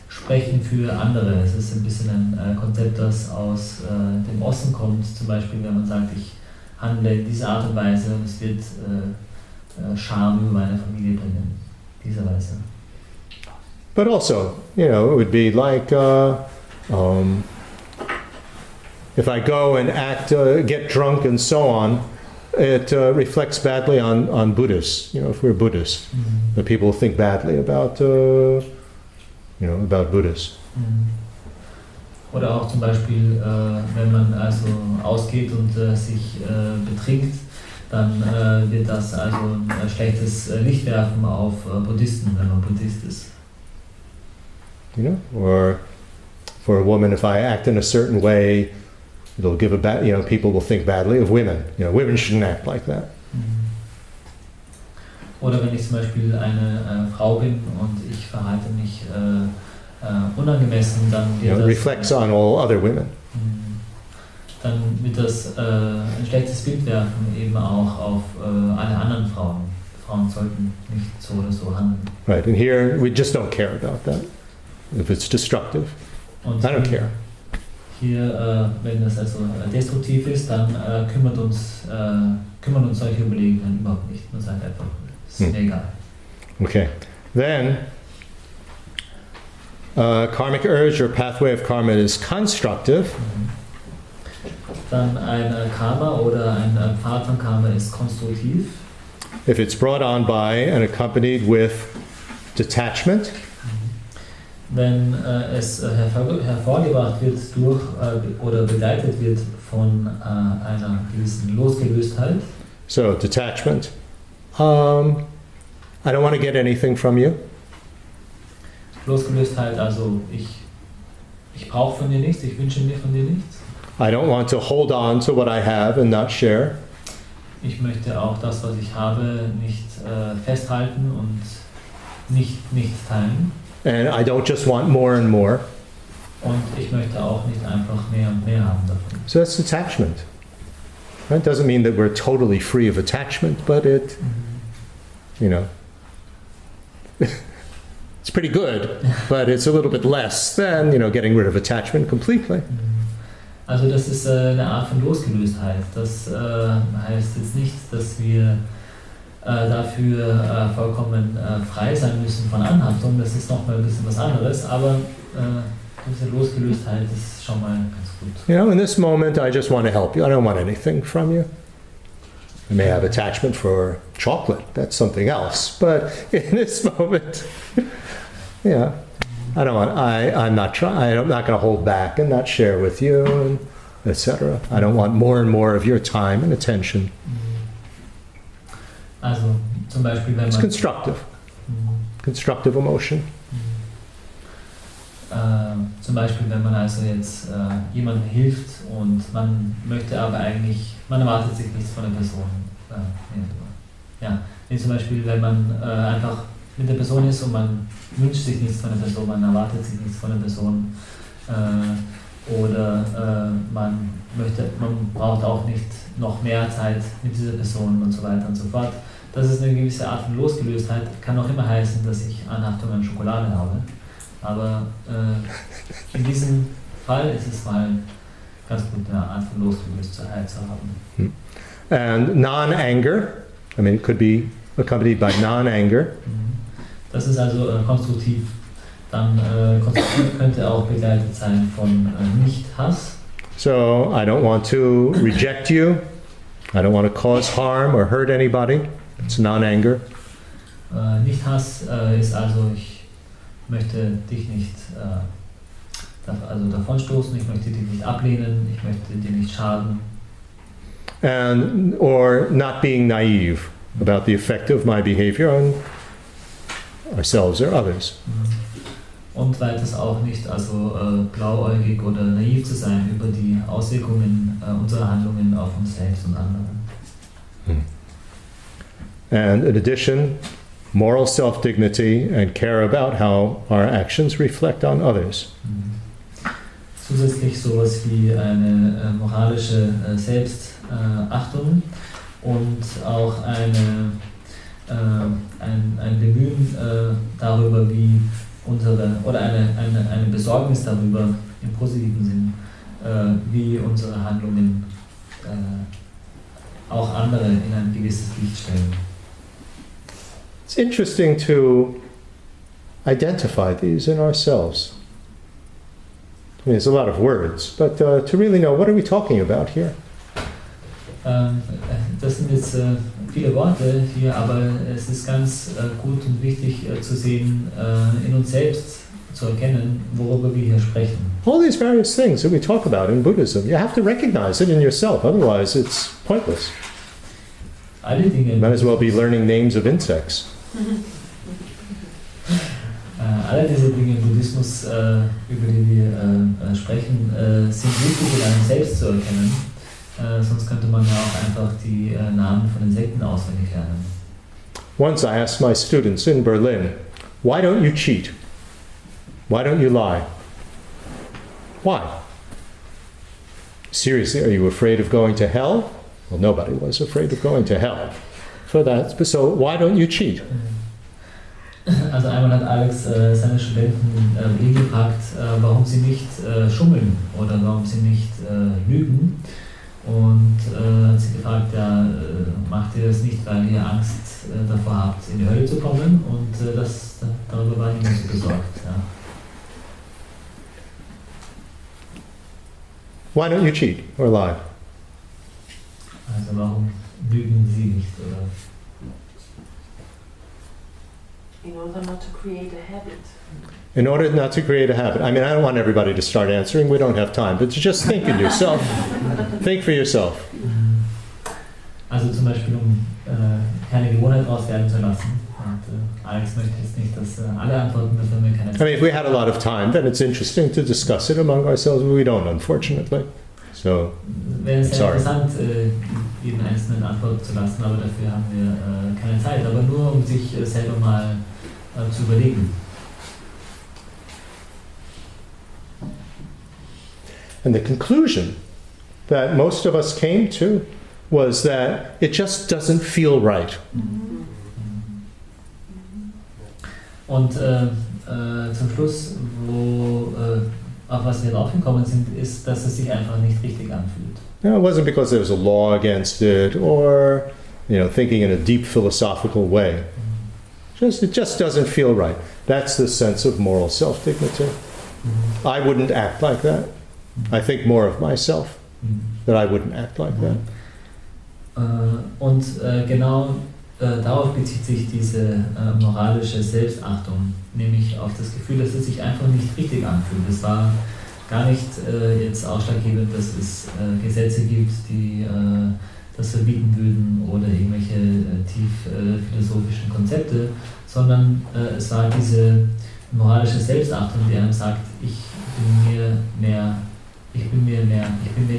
sprechen für andere. Es ist ein bisschen ein Konzept, das aus dem Osten kommt, zum Beispiel wenn man sagt, ich handle in dieser Art und Weise und es wird Scham über meine Familie bringen, dieser Weise. But also, it would be like if I go and act, get drunk and so on, it reflects badly on Buddhists. If we're Buddhists, the people think badly about, about Buddhists. Oder auch zum Beispiel, wenn man also ausgeht und sich betrinkt, dann wird das also ein schlechtes Licht werfen auf Buddhisten, wenn man Buddhist ist. Or for a woman, if I act in a certain way, it'll give a bad, people will think badly of women. Women shouldn't act like that. Oder wenn ich zum Beispiel eine Frau bin und ich verhalte mich unangemessen, dann wird das reflects on all other women. Dann wird das ein schlechtes Bild werfen, eben auch auf alle anderen Frauen. Frauen sollten nicht so oder so handeln. Right, and here we just don't care about that. If it's destructive, und I don't care. Hier, wenn das also destruktiv ist, dann kümmern uns solche Überlegungen überhaupt nicht. Man sagt einfach, es ist mir egal. Okay, then karmic urge or pathway of karma is constructive. Dann ein Karma oder ein Pfad von Karma ist konstruktiv. If it's brought on by and accompanied with detachment. Wenn es hervorgebracht wird durch oder begleitet wird von einer gewissen Losgelöstheit. So, detachment. I don't want to get anything from you. Losgelöstheit, also ich brauche von dir nichts, ich wünsche mir von dir nichts. I don't want to hold on to what I have and not share. Ich möchte auch das, was ich habe, nicht festhalten und nicht teilen. And I don't just want more and more. Und ich möchte auch nicht einfach mehr und mehr haben davon. So that's detachment. That doesn't mean that we're totally free of attachment, but it, it's pretty good, but it's a little bit less than, getting rid of attachment completely. Also das ist eine Art von Losgelöstheit. Das heißt jetzt nicht, dass wir dafür vollkommen frei sein müssen von Anhaftung. Das ist nochmal ein bisschen was anderes, aber diese Losgelöstheit ist schon mal ganz gut. You know, in this moment, I just want to help you. I don't want anything from you. I may have attachment for chocolate. That's something else. But in this moment, yeah, I don't want. I'm not trying. I'm not going to hold back and not share with you, and etc. I don't want more and more of your time and attention. Also zum Beispiel, wenn It's man constructive. Constructive emotion. Zum Beispiel, wenn man also jetzt jemandem hilft und man möchte aber eigentlich, man erwartet sich nichts von der Person. Ja, wie zum Beispiel, wenn man einfach mit der Person ist und man wünscht sich nichts von der Person, man erwartet sich nichts von der Person oder man braucht auch nicht noch mehr Zeit mit dieser Person und so weiter und so fort. Das ist eine gewisse Art von Losgelöstheit, kann auch immer heißen, dass ich Anhaftung an Schokolade habe. Aber in diesem Fall ist es mal ganz gut, eine Art von Losgelöstheit zu haben. And non-anger, I mean, it could be accompanied by non-anger. Das ist also konstruktiv. Dann konstruktiv könnte auch begleitet sein von Nicht-Hass. So I don't want to reject you. I don't want to cause harm or hurt anybody. It's non-anger. Nicht-Hass ist also, ich möchte dich nicht davonstoßen, ich möchte dich nicht ablehnen, ich möchte dir nicht schaden. And or not being naive about the effect of my behavior on ourselves or others. Und weiters auch nicht blauäugig oder naiv zu sein über die Auswirkungen unserer Handlungen auf uns selbst und andere. And in addition, moral self-dignity and care about how our actions reflect on others. Zusätzlich sowas wie eine moralische Selbstachtung und auch ein Bemühen darüber, wie eine Besorgnis darüber im positiven Sinn, wie unsere Handlungen auch andere in ein gewisses Licht stellen. It's interesting to identify these in ourselves. I mean, it's a lot of words, but to really know, what are we talking about here? Das sind jetzt viele Worte hier, aber es ist ganz gut und wichtig zu sehen, in uns selbst zu erkennen, worüber wir hier sprechen. All these various things that we talk about in Buddhism, you have to recognize it in yourself, otherwise it's pointless. Alle Dinge. Might as well be learning names of insects. Alle diese Dinge im Buddhismus, über die wir sprechen, sind wichtig, in einem selbst zu erkennen. Sonst könnte man ja auch einfach die Namen von Insekten auswendig lernen. Once I asked my students in Berlin, why don't you cheat? Why don't you lie? Why? Seriously, are you afraid of going to hell? Well, nobody was afraid of going to hell. So why don't you cheat? Also einmal hat Alex seine Studenten gefragt, warum sie nicht schummeln oder warum sie nicht lügen. Und hat sie gefragt, ja, macht ihr das nicht, weil ihr Angst davor habt, in die Hölle zu kommen? Und darüber war niemand so besorgt. Ja. Why don't you cheat or lie? Also warum lügen sie nicht? Oder? In order not to create a habit. In order not to create a habit. I mean, I don't want everybody to start answering. We don't have time. But just think in yourself. Think for yourself. Also zum Beispiel, um keine Gewohnheit daraus werden zu lassen. Und Alex möchte jetzt nicht, dass alle antworten, dafür haben wir keine Zeit. I mean, if we had a lot of time, then it's interesting to discuss it among ourselves, but we don't, unfortunately. So, wäre es sehr sorry. interessant, jeden Einzelnen antworten zu lassen, aber dafür haben wir keine Zeit. Aber nur, um sich selber mal zu überlegen. And the conclusion that most of us came to was that it just doesn't feel right. Und zum Schluss, auf was wir draufgekommen sind, ist, dass es sich einfach nicht richtig anfühlt. No, it wasn't because there was a law against it or thinking in a deep philosophical way. It just doesn't feel right. That's the sense of moral self-dignity. I wouldn't act like that. I think more of myself, that I wouldn't act like that. Und genau darauf bezieht sich diese moralische Selbstachtung, nämlich auf das Gefühl, dass es sich einfach nicht richtig anfühlt. Es war gar nicht jetzt ausschlaggebend, dass es Gesetze gibt, die das verbieten würden oder irgendwelche tief philosophischen Konzepte, sondern es war diese moralische Selbstachtung, die einem sagt, ich bin mir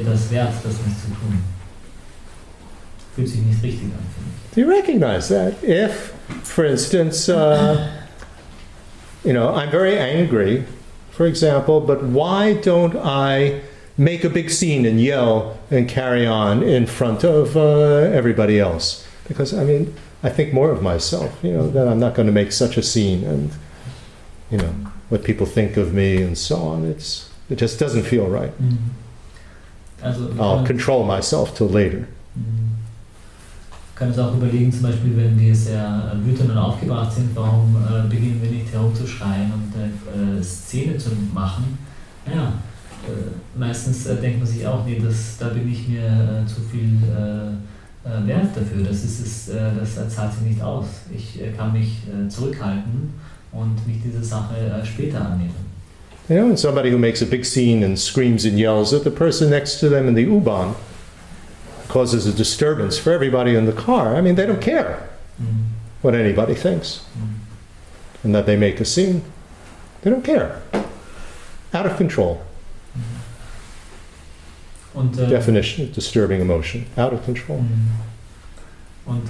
das wert, das nicht zu tun. Fühlt sich nicht richtig an, finde ich. Do you recognize that? If, for instance, I'm very angry, for example, but why don't I make a big scene and yell and carry on in front of everybody else? Because, I think more of myself, that I'm not going to make such a scene and, what people think of me and so on. It just doesn't feel right. Also, I'll control myself till later. Kann es auch überlegen, zum Beispiel, wenn wir sehr wütend und aufgebracht sind, warum beginnen wir nicht herumzuschreien und eine Szene zu machen? Naja, meistens denkt man sich auch, nee, da bin ich mir zu viel wert dafür, das zahlt sich nicht aus. Ich kann mich zurückhalten und mich dieser Sache später annehmen. And somebody who makes a big scene and screams and yells at the person next to them in the U-Bahn causes a disturbance for everybody in the car. They don't care what anybody thinks. And that they make a scene. They don't care. Out of control. Und, definition of disturbing emotion. Out of control. Und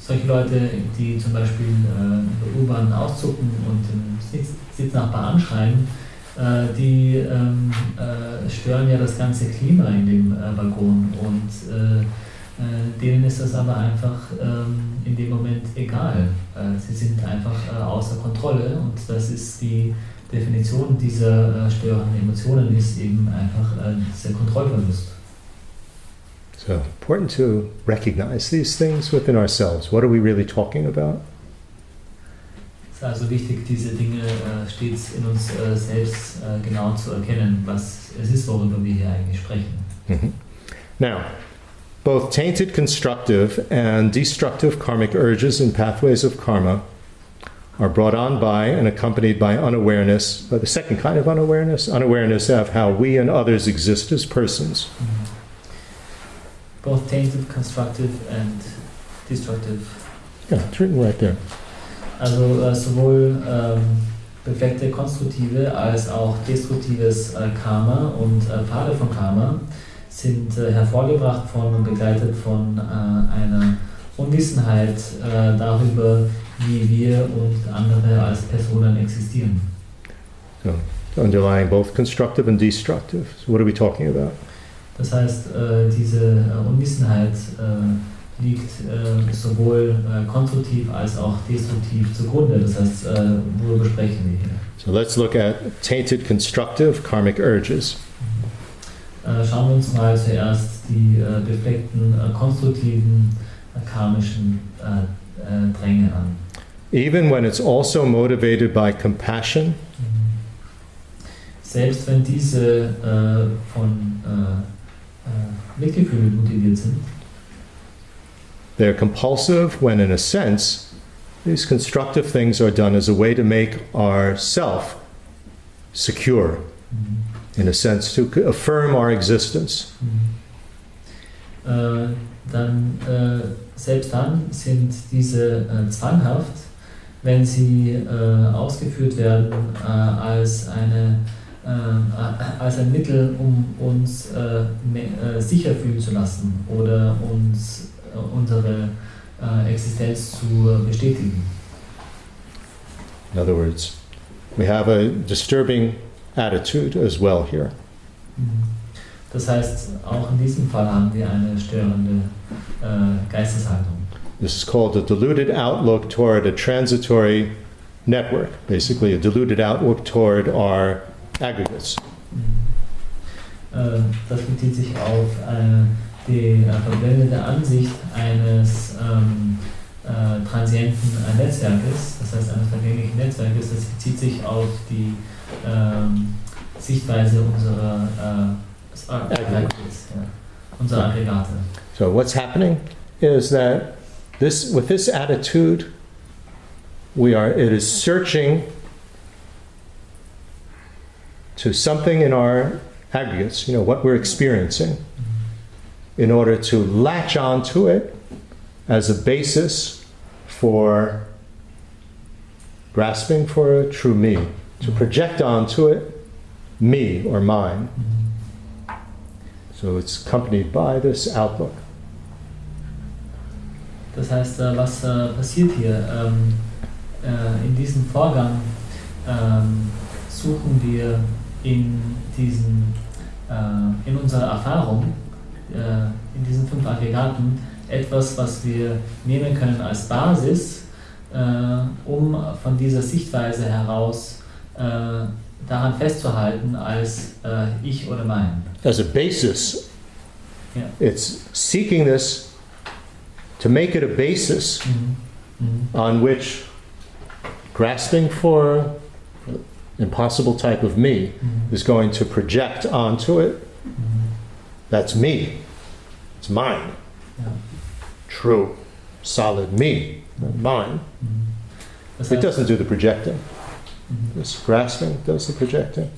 solche Leute, die zum Beispiel in der U-Bahn auszucken und den Sitznachbar anschreien, die stören ja das ganze Klima in dem Waggon und denen ist das aber einfach in dem Moment egal. Sie sind einfach außer Kontrolle und das ist die Definition dieser störenden Emotionen, ist eben einfach dieser Kontrollverlust. So important to recognize these things within ourselves. What are we really talking about? Es ist also wichtig, diese Dinge stets in uns selbst genau zu erkennen, was es ist, worüber wir hier eigentlich sprechen. Now, both tainted constructive and destructive karmic urges and pathways of karma are brought on by and accompanied by unawareness, by the second kind of unawareness of how we and others exist as persons. Both tainted, constructive and destructive. Yeah, it's written right there. Also sowohl befleckte konstruktive als auch destruktives Karma und Pfade von Karma sind hervorgebracht von und begleitet von einer Unwissenheit darüber, wie wir und andere als Personen existieren. So, underlying both constructive and destructive. So what are we talking about? Das heißt, diese Unwissenheit liegt sowohl konstruktiv als auch destruktiv zugrunde. Das heißt, worüber sprechen wir hier? So let's look at tainted constructive karmic urges. Schauen wir uns mal zuerst die befleckten konstruktiven karmischen Dränge an. Even when it's also motivated by compassion, selbst wenn diese von Mitgefühl motiviert sind, they're compulsive when, in a sense, these constructive things are done as a way to make our self secure, in a sense, to affirm our existence. Selbst dann sind diese zwanghaft, wenn sie ausgeführt werden als ein Mittel, um uns sicher fühlen zu lassen oder uns unsere Existenz zu bestätigen. In other words, we have a disturbing attitude as well here. Das heißt, auch in diesem Fall haben wir eine störende Geisteshaltung. This is called a deluded outlook toward a transitory network, basically a deluded outlook toward our aggregates. Das bezieht sich auf eine die verblendete Ansicht eines transienten Netzwerkes, das heißt eines vergänglichen Netzwerkes, das bezieht sich auf die Sichtweise unserer Aggregate. So what's happening is that with this attitude, it is searching to something in our aggregates, what we're experiencing, in order to latch onto it as a basis for grasping for a true me, to project onto it me or mine. So it's accompanied by this outlook. Das heißt, was passiert hier? In diesem Vorgang suchen wir in unserer Erfahrung, in diesen 5 Aggregaten, etwas, was wir nehmen können als Basis, um von dieser Sichtweise heraus daran festzuhalten als ich oder mein. As a basis, it's seeking this to make it a basis on which grasping for impossible type of me is going to project onto it. That's me. It's mine. Ja. True, solid me, mine. Das It heißt, doesn't do the projecting. This grasping does the projecting.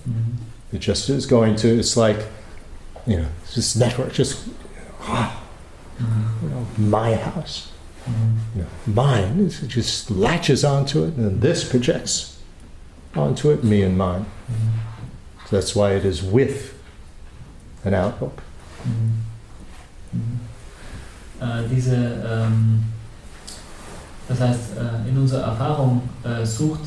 It just is going to, it's like, it's this network, just, my house. Mine, it just latches onto it, and this projects onto it, me and mine. So that's why it is with an outlook. Das heißt, in unserer Erfahrung sucht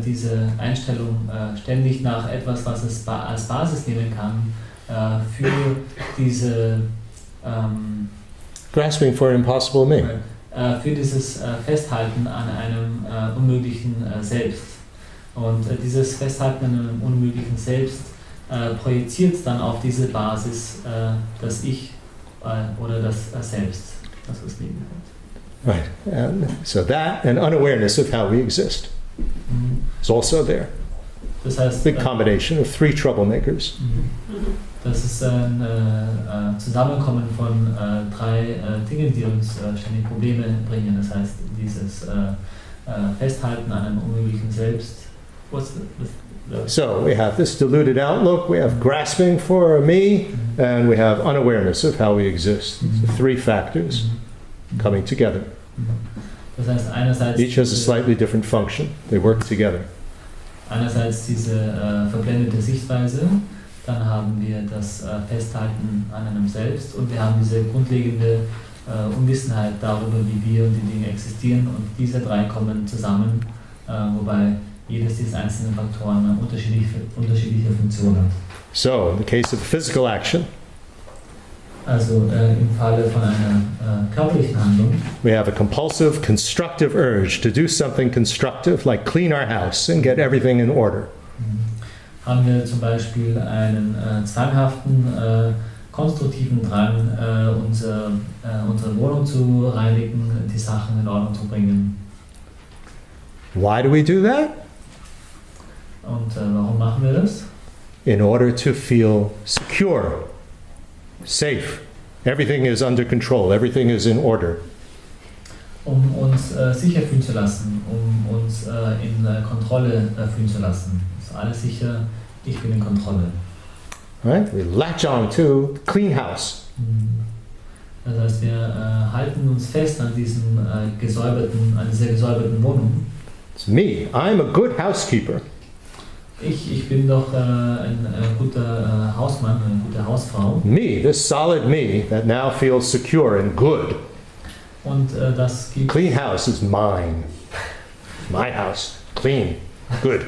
diese Einstellung ständig nach etwas, was es als Basis nehmen kann für diese Grasping for an impossible me. Für dieses Festhalten an einem unmöglichen Selbst. Und dieses Festhalten an einem unmöglichen Selbst projiziert dann auf diese Basis das Ich oder das Selbst, das was Leben hat. Right, and so that and unawareness of how we exist is also there. Das heißt, Big combination of 3 troublemakers. Das ist ein Zusammenkommen von 3 Dingen, die uns ständig Probleme bringen. Das heißt, dieses Festhalten an einem unmöglichen Selbst. So we have this diluted outlook, we have grasping for a me, and we have unawareness of how we exist. The 3 factors coming together. Das heißt, einerseits Each has a slightly different function. They work together. Einerseits diese verblendete Sichtweise, dann haben wir das Festhalten an einem Selbst und wir haben diese grundlegende Unwissenheit darüber, wie wir und die Dinge existieren, und diese 3 kommen zusammen, wobei jedes dieser einzelnen Faktoren eine unterschiedliche Funktion hat. So, in the case of physical action, Also im Falle von einer körperlichen Handlung we have a compulsive, constructive urge to do something constructive, like clean our house and get everything in order. haben wir zum Beispiel einen zwanghaften, konstruktiven Drang, unsere Wohnung zu reinigen, die Sachen in Ordnung zu bringen. Why do we do that? Und warum machen wir das? In order to feel secure, safe. Everything is under control, everything is in order. Um uns sicher fühlen zu lassen, um uns in Kontrolle fühlen zu lassen. Ist alles sicher, ich bin in Kontrolle. Right? We latch on to clean house. Das heißt, wir halten uns fest an dieser gesäuberten Wohnung. It's me. I'm a good housekeeper. Ich bin doch ein guter Hausmann, eine gute Hausfrau. Me, this solid me that now feels secure and good. Und das gibt... Clean house is mine. My house. Clean. Good.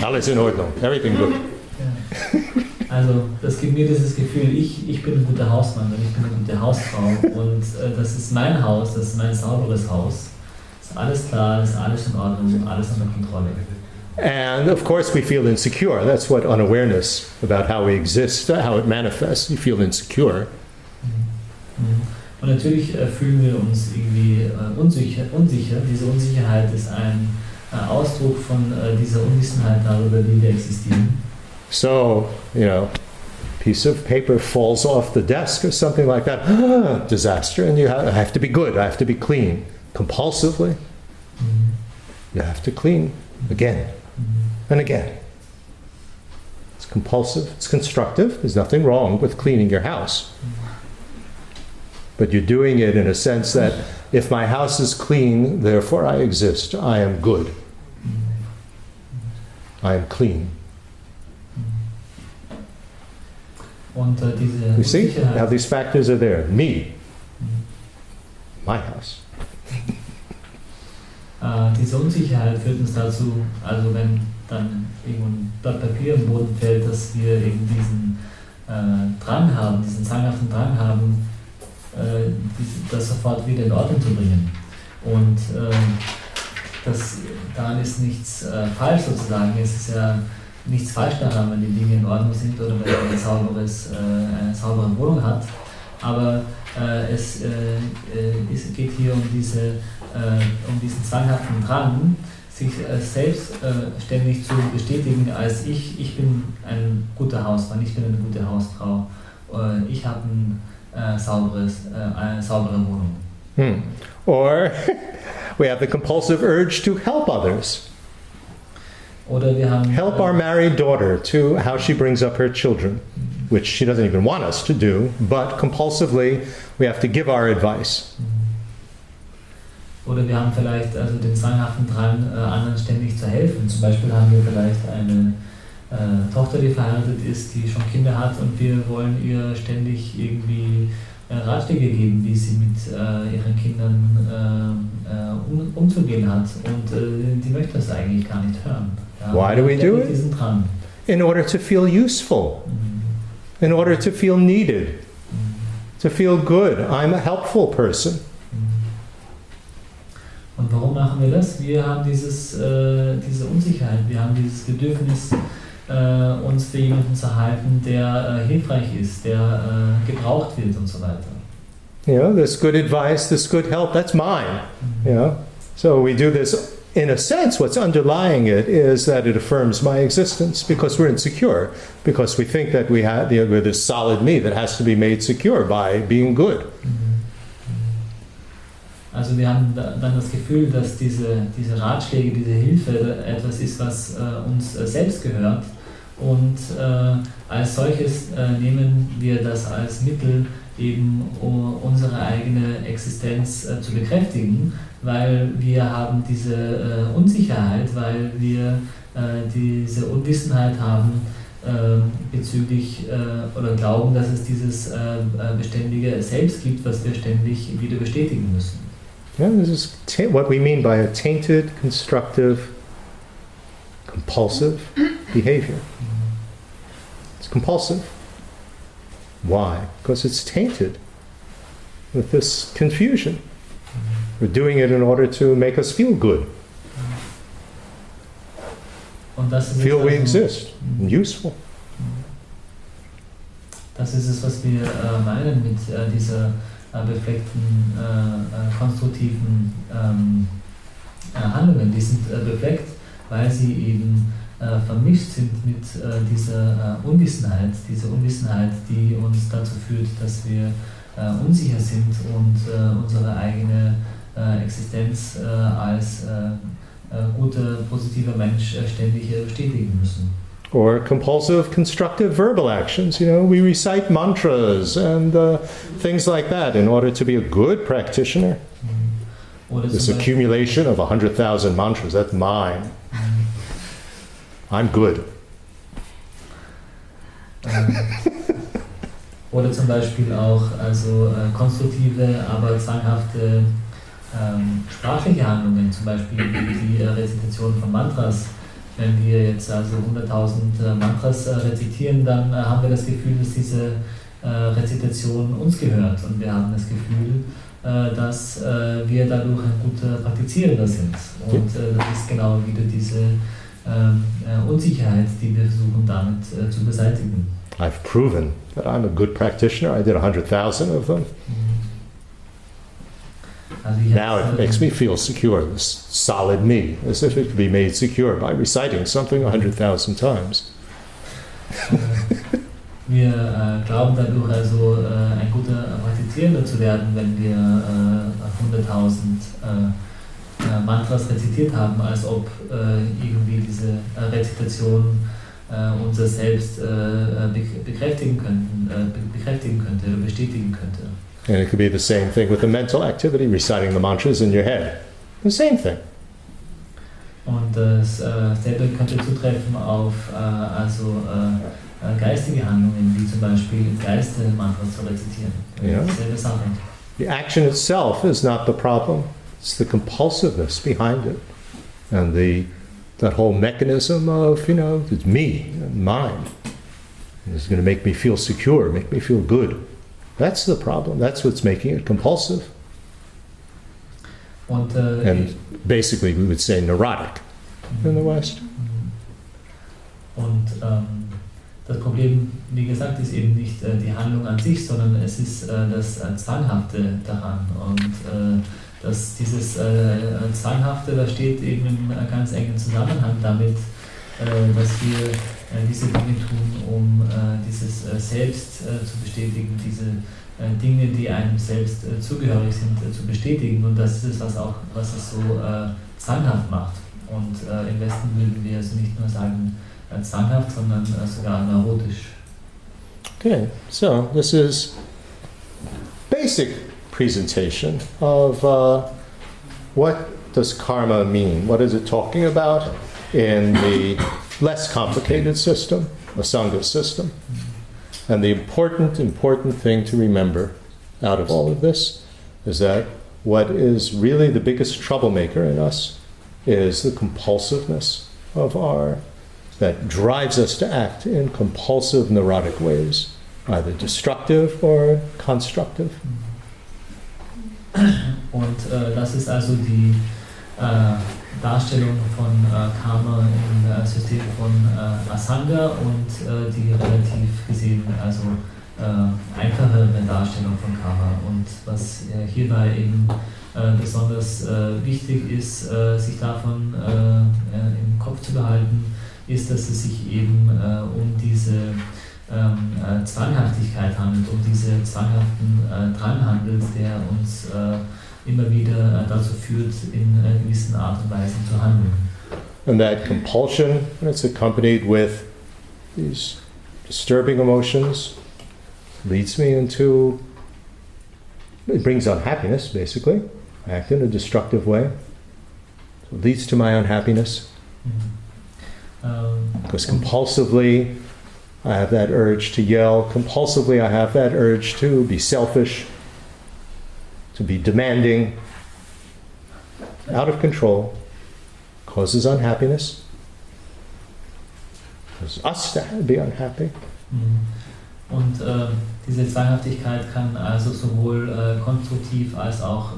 Alles in Ordnung. Everything good. Ja. Also, das gibt mir dieses Gefühl, ich bin ein guter Hausmann und ich bin eine gute Hausfrau. Und das ist mein Haus, das ist mein sauberes Haus. Ist alles klar, ist alles in Ordnung, alles unter Kontrolle. And of course we feel insecure. That's what unawareness about how we exist, how it manifests. You feel insecure. Und natürlich fühlen wir uns irgendwie unsicher. Diese Unsicherheit ist ein Ausdruck von dieser Unwissenheit darüber, wie wir existieren. So, piece of paper falls off the desk or something like that. Disaster, and I have to be good, I have to be clean. Compulsively, you have to clean again and again. It's compulsive, it's constructive. There's nothing wrong with cleaning your house. But you're doing it in a sense that if my house is clean, therefore I exist. I am good. I am clean. Und diese You see Unsicherheit, how these factors are there. Me, my house. diese Unsicherheit führt uns dazu, also wenn dann irgendwo ein Blatt Papier im Boden fällt, dass wir eben diesen Drang haben, diesen zwanghaften Drang haben, das sofort wieder in Ordnung zu bringen. Und daran ist nichts falsch sozusagen. Es ist ja nichts falsch daran, wenn die Dinge in Ordnung sind oder wenn man eine saubere Wohnung hat. Aber es geht hier um diesen zwanghaften Drang, sich selbst ständig zu bestätigen, als ich bin ein guter Hausmann, ich bin eine gute Hausfrau, ich habe eine saubere Wohnung. Or we have the compulsive urge to help others. Oder wir haben Help our married daughter to how she brings up her children, which she doesn't even want us to do, but compulsively we have to give our advice. Oder wir haben vielleicht also den zwanghaften Drang, anderen ständig zu helfen. Zum Beispiel haben wir vielleicht eine Tochter, die verheiratet ist, die schon Kinder hat und wir wollen ihr ständig irgendwie Ratschläge geben, wie sie mit ihren Kindern umzugehen hat. Und die möchte das eigentlich gar nicht hören. Ja, Why do we do it? Diesen Drang. In order to feel useful, in order to feel needed, to feel good. I'm a helpful person. Und warum machen wir das? Wir haben diese Unsicherheit, wir haben dieses Bedürfnis, uns für jemanden zu halten, der hilfreich ist, der gebraucht wird und so weiter. This good advice, this good help, that's mine. So we do this, in a sense, what's underlying it is that it affirms my existence because we're insecure, because we think that we're this solid me that has to be made secure by being good. Also wir haben dann das Gefühl, dass diese Ratschläge, diese Hilfe etwas ist, was uns selbst gehört. Und als solches nehmen wir das als Mittel, eben unsere eigene Existenz zu bekräftigen, weil wir haben diese Unsicherheit, weil wir diese Unwissenheit haben bezüglich oder glauben, dass es dieses beständige Selbst gibt, was wir ständig wieder bestätigen müssen. This is what we mean by a tainted, constructive, compulsive behavior. It's compulsive. Why? Because it's tainted with this confusion. We're doing it in order to make us feel good. Und das ist Feel we exist, and useful. Das ist es, was wir meinen mit dieser befleckten, konstruktiven Handlungen. Die sind befleckt, weil sie eben vermischt sind mit dieser Unwissenheit, die uns dazu führt, dass wir unsicher sind und unsere eigene Existenz als guter, positiver Mensch ständig bestätigen müssen. Or compulsive, constructive verbal actions. We recite mantras and things like that in order to be a good practitioner. This accumulation of 100,000 mantras, that's mine. I'm good. Oder zum Beispiel auch konstruktive, aber zwanghafte sprachliche Handlungen, zum Beispiel die Rezitation von Mantras. Wenn wir jetzt also 100.000 Mantras rezitieren, dann haben wir das Gefühl, dass diese Rezitation uns gehört und wir haben das Gefühl, dass wir dadurch ein guter Praktizierender sind. Und das ist genau wieder diese Unsicherheit, die wir versuchen damit zu beseitigen. I've proven that I'm a good practitioner. I did 100,000 of them. Now it makes me feel secure, this solid me, as if it could be made secure by reciting something 100,000 times. Wir glauben dadurch also ein guter Praktizierender zu werden, wenn wir 100.000 Mantras rezitiert haben, als ob irgendwie diese Rezitation unser Selbst bekräftigen könnte oder bestätigen könnte. And it could be the same thing with the mental activity, reciting the mantras in your head. The same thing. Und dasselbe könnte zutreffen auf geistige Handlungen, wie zum Beispiel im Geiste Mantras zu rezitieren. Ja. Selbe Sache. The action itself is not the problem. It's the compulsiveness behind it. And that whole mechanism of, it's me and mine. It's going to make me feel secure, make me feel good. That's the problem. That's what's making it compulsive. And basically we would say neurotic in the West. Und das Problem, wie gesagt, ist eben nicht die Handlung an sich, sondern es ist das Zwanghafte daran. Und dieses Zwanghafte, das steht eben im ganz engen Zusammenhang damit, dass wir diese Dinge tun, um dieses Selbst zu bestätigen, diese Dinge, die einem selbst zugehörig sind, zu bestätigen. Und das ist es, was es so zwanghaft macht. Und im Westen würden wir also nicht nur sagen zwanghaft, sondern sogar neurotisch. Okay, so this is basic presentation of what does karma mean? What is it talking about in the less complicated system, Asanga system? And the important thing to remember out of all of this is that what is really the biggest troublemaker in us is the compulsiveness of that drives us to act in compulsive, neurotic ways, either destructive or constructive. Und das ist also die Darstellung von Karma im System von Asanga und die relativ gesehen also einfachere Darstellung von Karma. Und was hierbei eben besonders wichtig ist, sich davon im Kopf zu behalten, ist, dass es sich eben um diese Zwanghaftigkeit handelt, um diese zwanghaften Drang handelt, der uns immer wieder dazu führt, in gewissen Art und Weise zu handeln. And that compulsion, when it's accompanied with these disturbing emotions, leads me into, it brings unhappiness, basically. I act in a destructive way. So it leads to my unhappiness. Because compulsively, I have that urge to yell. Compulsively, I have that urge to be selfish, to be demanding, out of control, causes unhappiness, causes us to be unhappy. Und diese Zwanghaftigkeit kann also sowohl konstruktiv als auch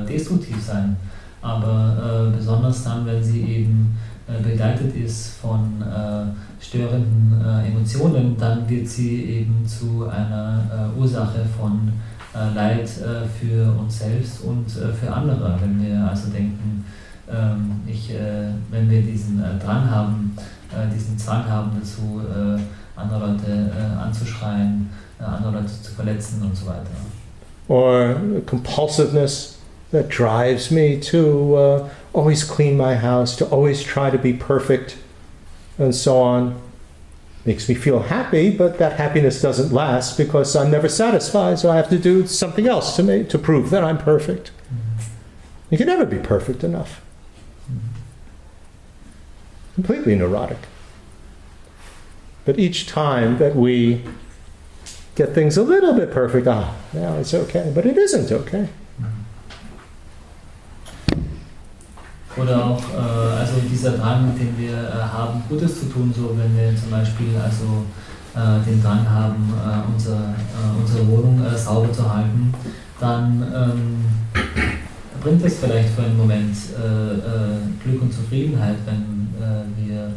destruktiv sein, aber besonders dann, wenn sie eben begleitet ist von störenden Emotionen, dann wird sie eben zu einer Ursache von Leid für uns selbst und für andere. Wenn wir also denken, wenn wir diesen Drang haben, diesen Zwang haben dazu, andere Leute anzuschreien, andere Leute zu verletzen und so weiter. Or compulsiveness that drives me to always clean my house, to always try to be perfect, and so on. Makes me feel happy, but that happiness doesn't last because I'm never satisfied, so I have to do something else to prove that I'm perfect. You can never be perfect enough. Completely neurotic. But each time that we get things a little bit perfect, now it's okay, but it isn't okay. Oder auch also dieser Drang, den wir haben, Gutes zu tun, so wenn wir zum Beispiel also den Drang haben, unsere Wohnung sauber zu halten, dann bringt es vielleicht für einen Moment Glück und Zufriedenheit, wenn wir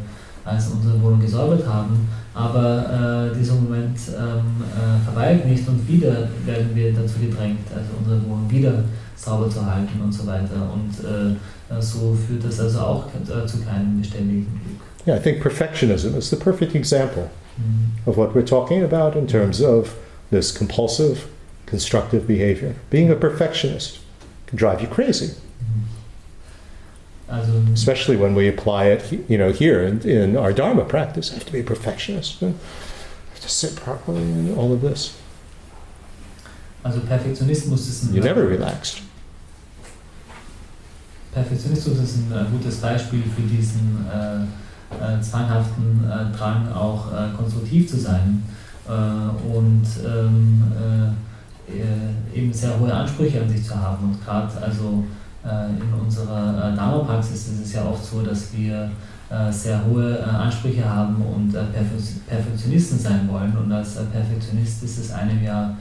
als unsere Wohnung gesäubert haben, aber dieser Moment verweilt nicht und wieder werden wir dazu gedrängt, also unsere Wohnung wieder sauber zu halten und so weiter, und so führt das also auch zu keinem beständigen Glück. Yeah, I think perfectionism is the perfect example of what we're talking about in terms of this compulsive, constructive behavior. Being a perfectionist can drive you crazy. Also, especially when we apply it, here in our Dharma practice. I have to be a perfectionist. I have to sit properly and all of this. Also Perfektionismus ist You never relaxed. Perfektionismus ist ein gutes Beispiel für diesen zwanghaften Drang, auch konstruktiv zu sein und eben sehr hohe Ansprüche an sich zu haben. Und gerade also in unserer Dharma-Praxis ist es ja oft so, dass wir sehr hohe Ansprüche haben und Perfektionisten sein wollen. Und als Perfektionist ist es einem ja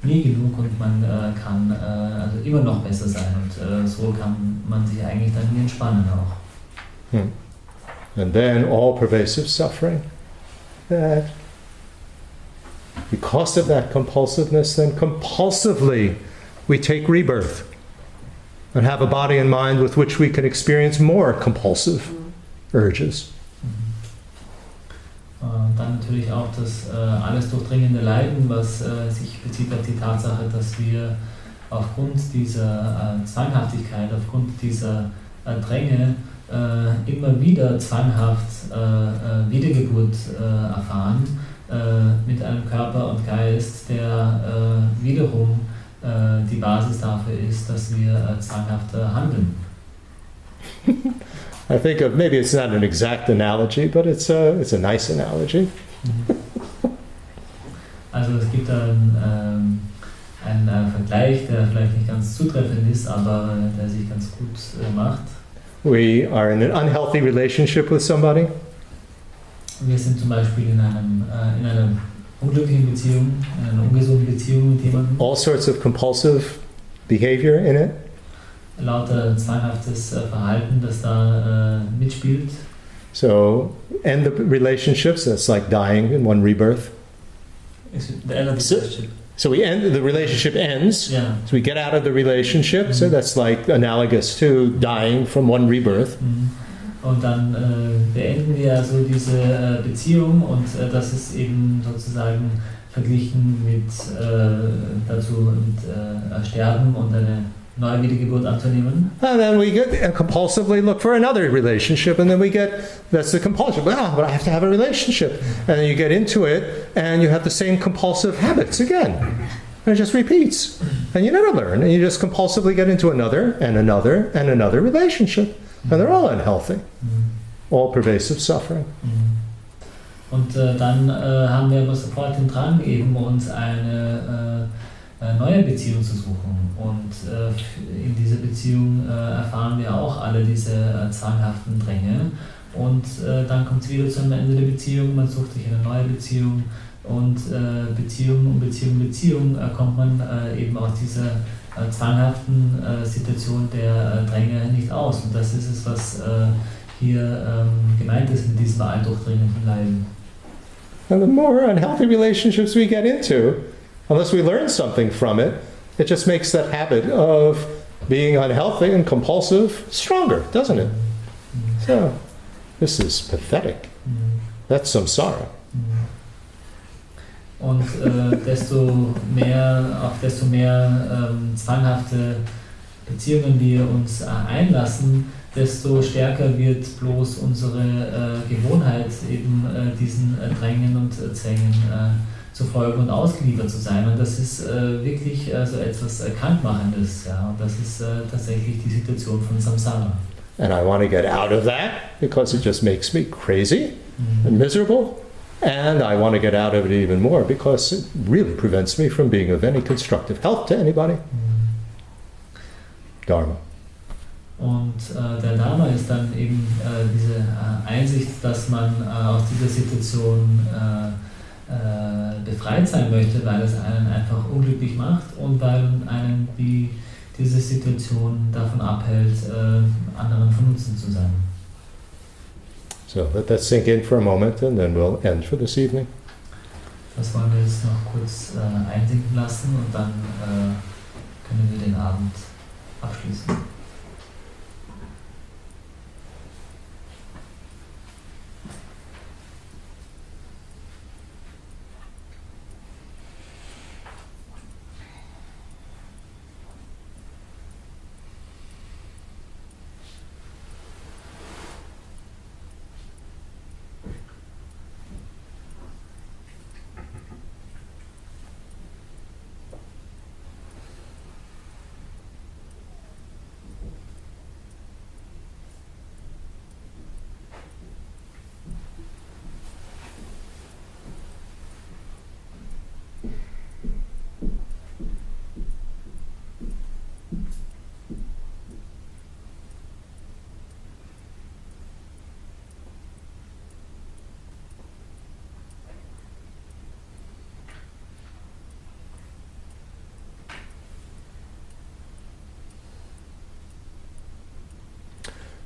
nie genug und man kann also immer noch besser sein. Und so kann man sich eigentlich dann nie entspannen auch. And then all pervasive suffering. That because of that compulsiveness, then compulsively we take rebirth and have a body and mind with which we can experience more compulsive urges. Dann natürlich auch das alles durchdringende Leiden, was sich bezieht auf die Tatsache, dass wir aufgrund dieser Zwanghaftigkeit, aufgrund dieser Dränge immer wieder zwanghaft Wiedergeburt erfahren mit einem Körper und Geist, der wiederum die Basis dafür ist, dass wir zwanghaft handeln. I think of, maybe it's not an exact analogy, but it's a nice analogy. Also es gibt einen Vergleich, der vielleicht nicht ganz zutreffend ist, aber der sich ganz gut macht. We are in an unhealthy relationship with somebody. Wir sind zum Beispiel in einer unglücklichen Beziehung, in einer ungesunden Beziehung mit jemandem. All sorts of compulsive behavior in it. Lauter zwanghaftes Verhalten, das da mitspielt. So, end the relationships, that's like dying in one rebirth. The end of the relationship. So the relationship ends, Yeah. so we get out of the relationship, so that's like analogous to dying from one rebirth. Und dann beenden wir also diese Beziehung, und das ist eben sozusagen verglichen mit Sterben und eine neue Wiedergeburt anzunehmen. And then we compulsively look for another relationship, and then that's the compulsion. But I have to have a relationship. And then you get into it, and you have the same compulsive habits again. And it just repeats. And you never learn, and you just compulsively get into another, and another, and another relationship. And they're all unhealthy. All pervasive suffering. Und dann haben wir aber sofort den Drang, eben uns eine neue Beziehung zu suchen. Und in dieser Beziehung erfahren wir auch alle diese zwanghaften Dränge. Und dann kommt es wieder zum Ende der Beziehung, man sucht sich eine neue Beziehung. Und Beziehung kommt man eben aus dieser zwanghaften Situation der Dränge nicht aus. Und das ist es, was hier gemeint ist mit diesem alldurchdringenden Leiden. And the more unhealthy relationships we get into, unless we learn something from it, it just makes that habit of being unhealthy and compulsive stronger, doesn't it? So, this is pathetic. That's samsara. Und desto mehr zwanghafte Beziehungen wir uns einlassen, desto stärker wird bloß unsere Gewohnheit, eben diesen Drängen und Zwängen zu folgen und ausgeliefert zu sein. Und das ist wirklich so etwas Krankmachendes. Ja? Und das ist tatsächlich die Situation von Samsara. And I want to get out of that because it just makes me crazy and miserable. And I want to get out of it even more because it really prevents me from being of any constructive help to anybody. Dharma. Und der Dharma ist dann eben diese Einsicht, dass man aus dieser Situation befreit sein möchte, weil es einen einfach unglücklich macht und weil einen diese Situation davon abhält, anderen von Nutzen zu sein. So let that sink in for a moment and then we'll end for this evening. Das wollen wir jetzt noch kurz einsinken lassen und dann können wir den Abend abschließen.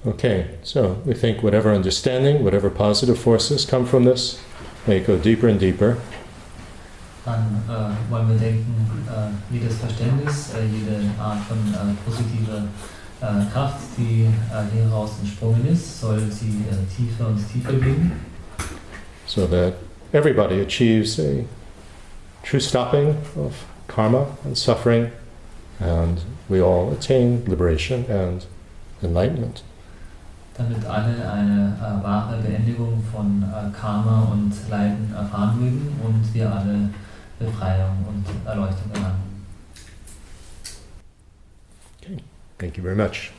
Okay, so we think whatever understanding, whatever positive forces come from this, may go deeper and deeper. Dann wollen wir denken, jedes Verständnis, jede Art von positiver Kraft, die hieraus entsprungen ist, soll sie tiefer und tiefer gehen. So that everybody achieves a true stopping of karma and suffering, and we all attain liberation and enlightenment. Damit alle eine wahre Beendigung von Karma und Leiden erfahren mögen und wir alle Befreiung und Erleuchtung erlangen. Okay, thank you very much.